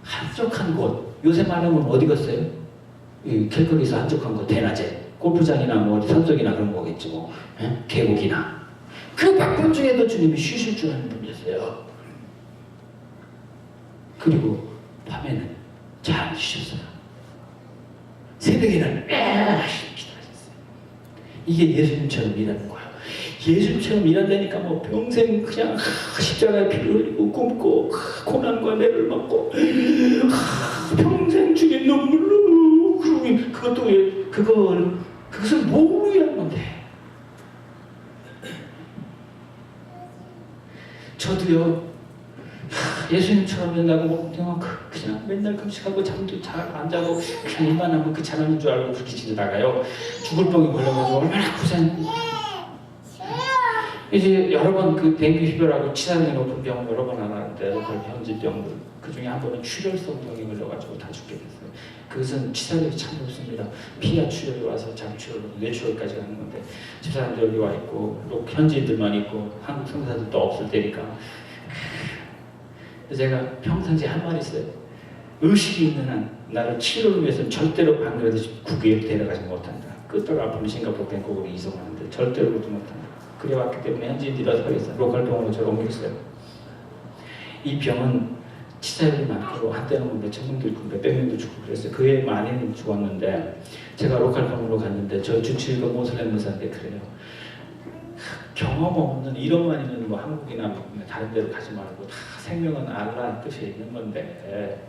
한적한 곳. 요새 말하면 어디 갔어요? 이 길거리에서 한적한 곳, 대낮에 골프장이나 뭐 어디 산속이나 그런 거겠지 뭐. 계곡이나. 그 밤중에도 주님이 쉬실 줄 아는 분이었어요. 그리고 밤에는 잘 안 쉬셨어요. 새벽에는 기도하셨어요. 이게 예수님처럼 일하는 거예요. 예수님처럼 일한다니까 뭐 평생 그냥 십자가에 피를 흘리고 굶고 고난과 매를 받고 평생 주님 눈물로 그러고 그것을 뭐로 위한 건데. 저도요 예수님처럼 된다고 그냥 맨날 금식하고 잠도 잘 안 자고 그냥 일만 하면 그 잘하는 줄 알고 그렇게 지내다가요 죽을 병이 걸려가지고 얼마나 고생. 이제 여러 번 그 dengue fever하고 치사율이 높은 병을 여러 번 앓았는데 그 현지 병들 그 중에 한 번은 출혈성 병이 걸려가지고 다 죽게 됐어요. 그것은 치사율이 참 높습니다. 피하 출혈이 와서 장출혈, 뇌출혈까지 가는 건데 집사람들 여기 와 있고 또 현지인들만 있고 한국 성사들도 없을 때니까 제가 평상시에 한 말이 있어요. 의식이 있는 한 나를 치료를 위해서는 절대로 방글라데시 국외에 데려가지 못한다. 끄떡 아픈 싱가포르 뱅콕으로 이송하는데 절대로 그러지 못한다. 그래왔기 때문에 현지인들이 어떻게 하겠어요? 로컬 병원으로 저를 옮겼어요. 이 병은 치사율이 많고 한때는 뭐 몇천 명도 있고 몇백 명도 죽고 그랬어요. 그 외에 많이는 죽었는데 제가 로컬 병원으로 갔는데 저 주치의가 모슬렘 의사인데 그래요. 경험 없는 이런만 있는 뭐 한국이나 뭐 다른 데로 가지 말고 다 생명은 알라의 뜻이 있는 건데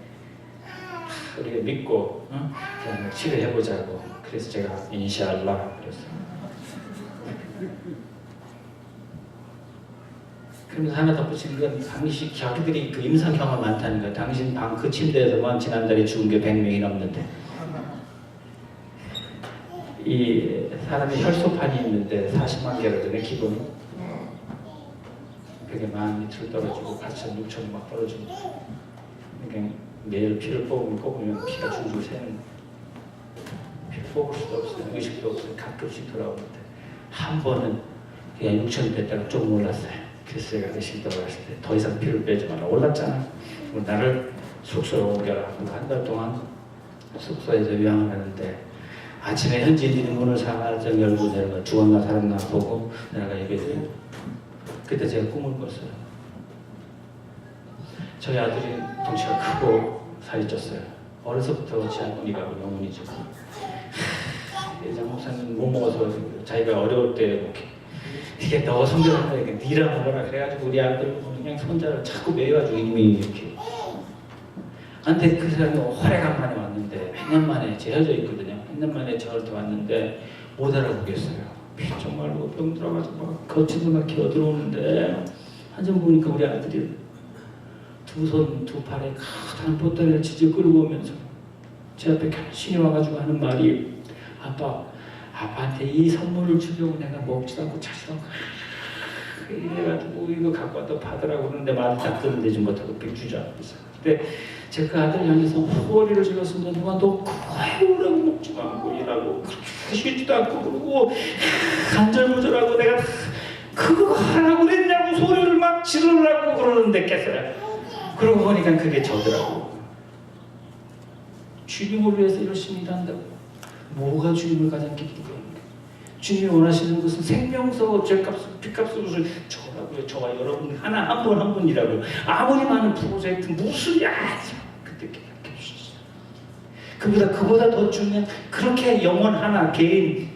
우리가 믿고 그냥 치료해보자고. 그래서 제가 인샤알라 그랬어요. 그러면서 하나 덧붙이는 건 당시 자기들이 그 임상 경험 많다는 거예요. 당신 방 그 침대에서만 지난달에 죽은 게 100명이 넘는데 이 사람이 혈소판이 있는데 40만 개라잖아요 기본이. 그게 만 밑으로 떨어지고 8천, 6천 막 떨어지고 그러니까 매일 피를 뽑으면 피가 줄줄 새는 피를 뽑을 수도 없어요. 의식도 없어요. 가끔씩 돌아오는데 한 번은 그냥 6천 됐다가 좀 올랐어요. 그래서 제가 의식 돌아갔을 때 더 이상 피를 빼지 마라. 올랐잖아. 나를 숙소로 옮겨라. 한 달 동안 숙소에서 요양을 하는데 아침에 현지인들이 문을 살짝 열고 내가 죽었나 살았나 보고 내가 얘기했어요. 그때 제가 꿈을 꿨어요. 저희 아들이 덩치가 크고 살이 쪘어요. 어려서부터 제 할머니가 영혼이죠. 예장 목사님 못 먹어서 자기가 어려울 때 이게 너 성경을 이렇게 니라 먹어라 그래가지고 우리 아들 그냥 손자를 자꾸 매여가지고 이미 이렇게. 근데 그 사람이 오래간만에 왔는데 몇 년 만에 재혀져 있거든요. 몇 년 만에 저한테 왔는데 못 알아보겠어요. 피좀 말고 병 들어가지고 막 거치도 막 기어 들어오는데 한참 보니까 우리 아들이 두 손 두 팔에 가득한 보따리를 지져 끌고 오면서 제 앞에 간신히 와가지고 하는 말이 아빠한테 이 선물을 주려고 내가 먹지도 않고 자지도 않고 이래가지고 이거 갖고 왔다 받으라고 그러는데 말을 딱 듣는데 좀 못하고 빅주지 않고 있어요. 근데 제가 그 아들 향해서 허리를 질렀습니다. 누가 너 그거라고 먹지도 않고 일하고 그렇게 쉬지도 않고 그러고 간절무절하고 내가 그거 하라고 그랬냐고 소리를 막 지르려고 그러는데 깼어요. 그러고 보니까 그게 저더라고. 주님을 위해서 열심히 일한다고. 뭐가 주님을 가장 기쁘게 합니까? 주님이 원하시는 것은 생명서, 죄값, 빚값을 저라고요. 저와 여러분 하나 한 분 한 분이라고요. 아무리 많은 프로젝트 무슨 그때 깨닫게 주시죠. 그보다 더 중요한 그렇게 영혼 하나 개인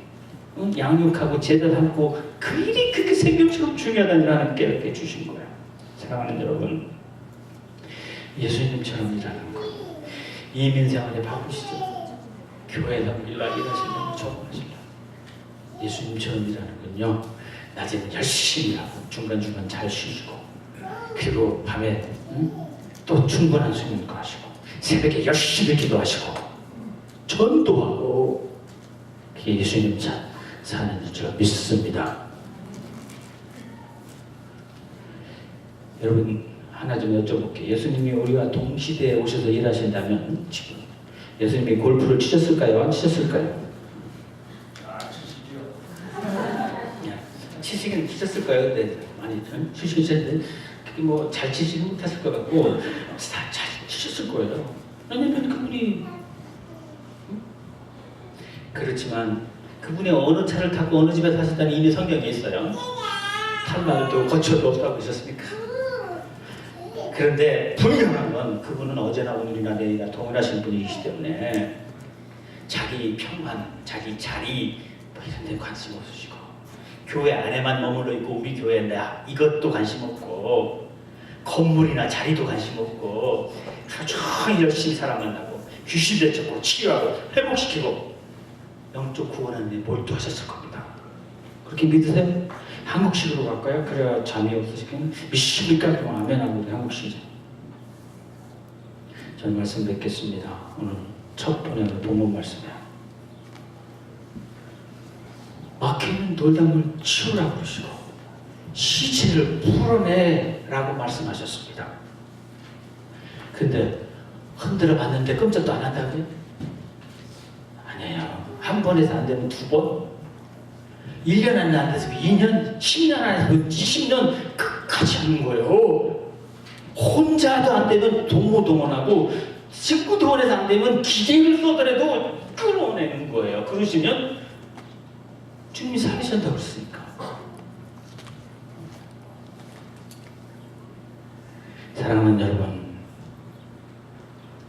양육하고 제자 삼고 그 일이 그렇게 생명처럼 중요하다는 일 하나님 깨닫게 주신 거예요. 사랑하는 여러분, 예수님처럼 일하는 거. 이민생활에 바쁘시죠? 교회에서 일하시려면 적응하시려면 예수님처럼 일하는 건요, 낮에는 열심히 하고 중간중간 잘 쉬시고 그리고 밤에 또 충분한 수면도 하시고 새벽에 열심히 기도하시고 전도하고 그게 예수님 사는 줄 믿습니다. 여러분 하나 좀 여쭤볼게요. 예수님이 우리와 동시대에 오셔서 일하신다면 지금 예수님이 골프를 치셨을까요? 안 치셨을까요? 치시긴 치셨을 거예요. 근데 많이 치시는데 뭐 잘 치지는 못했을 것 같고 잘 치셨을 거예요. 왜냐면 그분이 그렇지만 그분이 어느 차를 타고 어느 집에 사셨다는 이미 성경에 있어요. 탈말도 거처도 없다고 하셨으니까. 그런데 분명한 건 그분은 어제나 오늘이나 내일이나 동일하신 분이시기 때문에 자기 평판, 자기 자리 뭐 이런 데 관심 없으시고 교회 안에만 머물러 있고 우리 교회 나 이것도 관심 없고 건물이나 자리도 관심 없고 하루 종일 열심히 사람만 나고 귀신 대처고 치료하고 회복시키고 영적 구원하는 데 몰두하셨을 겁니다. 그렇게 믿으세요? 한국식으로 갈까요? 그래야 잠이 없으시겠네. 믿습니까? 그럼 아멘하고 우리 한국식. 저는 말씀 뵙겠습니다. 오늘 첫 번째 본문 말씀이에요. 막혀있는 돌담을 치우라고 그러시고 시체를 풀어내라고 말씀하셨습니다. 근데 흔들어 봤는데 끔찍도 안 한다고요? 아니에요. 한 번에서 안 되면 두 번? 1년 안 돼서 2년, 10년 안 돼서 20년 끝까지 하는 거예요. 혼자도 안 되면 동무동원하고 식구동원해서 안 되면 기계를 쏘더라도 끌어내는 거예요. 그러시면 주님이 살리신다고 그랬으니까. 사랑하는 여러분,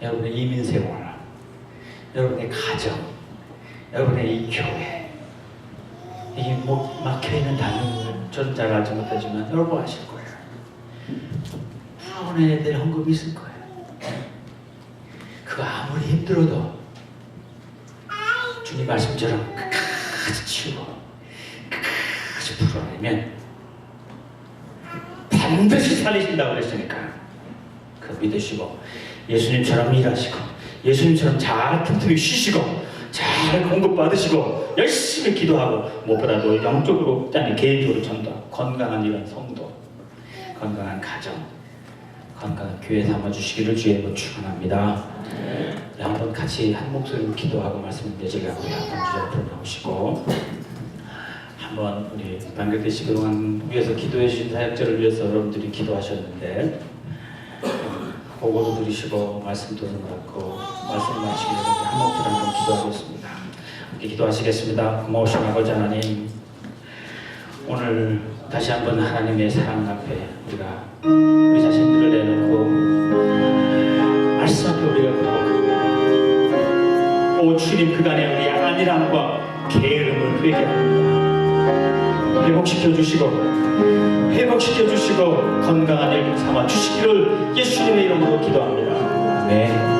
여러분의 이민생활, 여러분의 가정, 여러분의 이 교회, 이게 뭐 막혀있는 단어를 저는 잘 알지 못하지만 여러분 아실 거예요. 풀어내야 될 헌금이 있을 거예요. 그거 아무리 힘들어도 주님 말씀처럼 끝까지 치우고 끝까지 풀어내면 반드시 살리신다고 그랬으니까 그거 믿으시고 예수님처럼 일하시고 예수님처럼 잘 틈틈이 쉬시고 잘 공급받으시고 열심히 기도하고 무엇보다도 영적으로 아니 개인적으로 전도 건강한 이런 성도 건강한 가정 건강한 교회 삼아주시기를 주의 이름으로 축원합니다. 네, 한번 같이 한 목소리로 기도하고 말씀을 제가 우리 한번 주제 앞으로 나오시고 한번 우리 방역대시 그동안 위해서 기도해 주신 사역자를 위해서 여러분들이 기도하셨는데 보고도 들으시고 말씀도 받고 말씀 마치기 전에 한 목소리 한번 기도하겠습니다. 함께 기도하시겠습니다. 고마우신 아버지 하나님, 오늘 다시 한번 하나님의 사랑 앞에 우리가 우리 자신들을 내놓고 말씀 앞에 우리가 고백합니다. 오 주님, 그간의 우리 안일함과 게으름을 회개합니다. 회복시켜 주시고 건강한 일 삼아 주시기를 예수님의 이름으로 기도합니다. 아멘.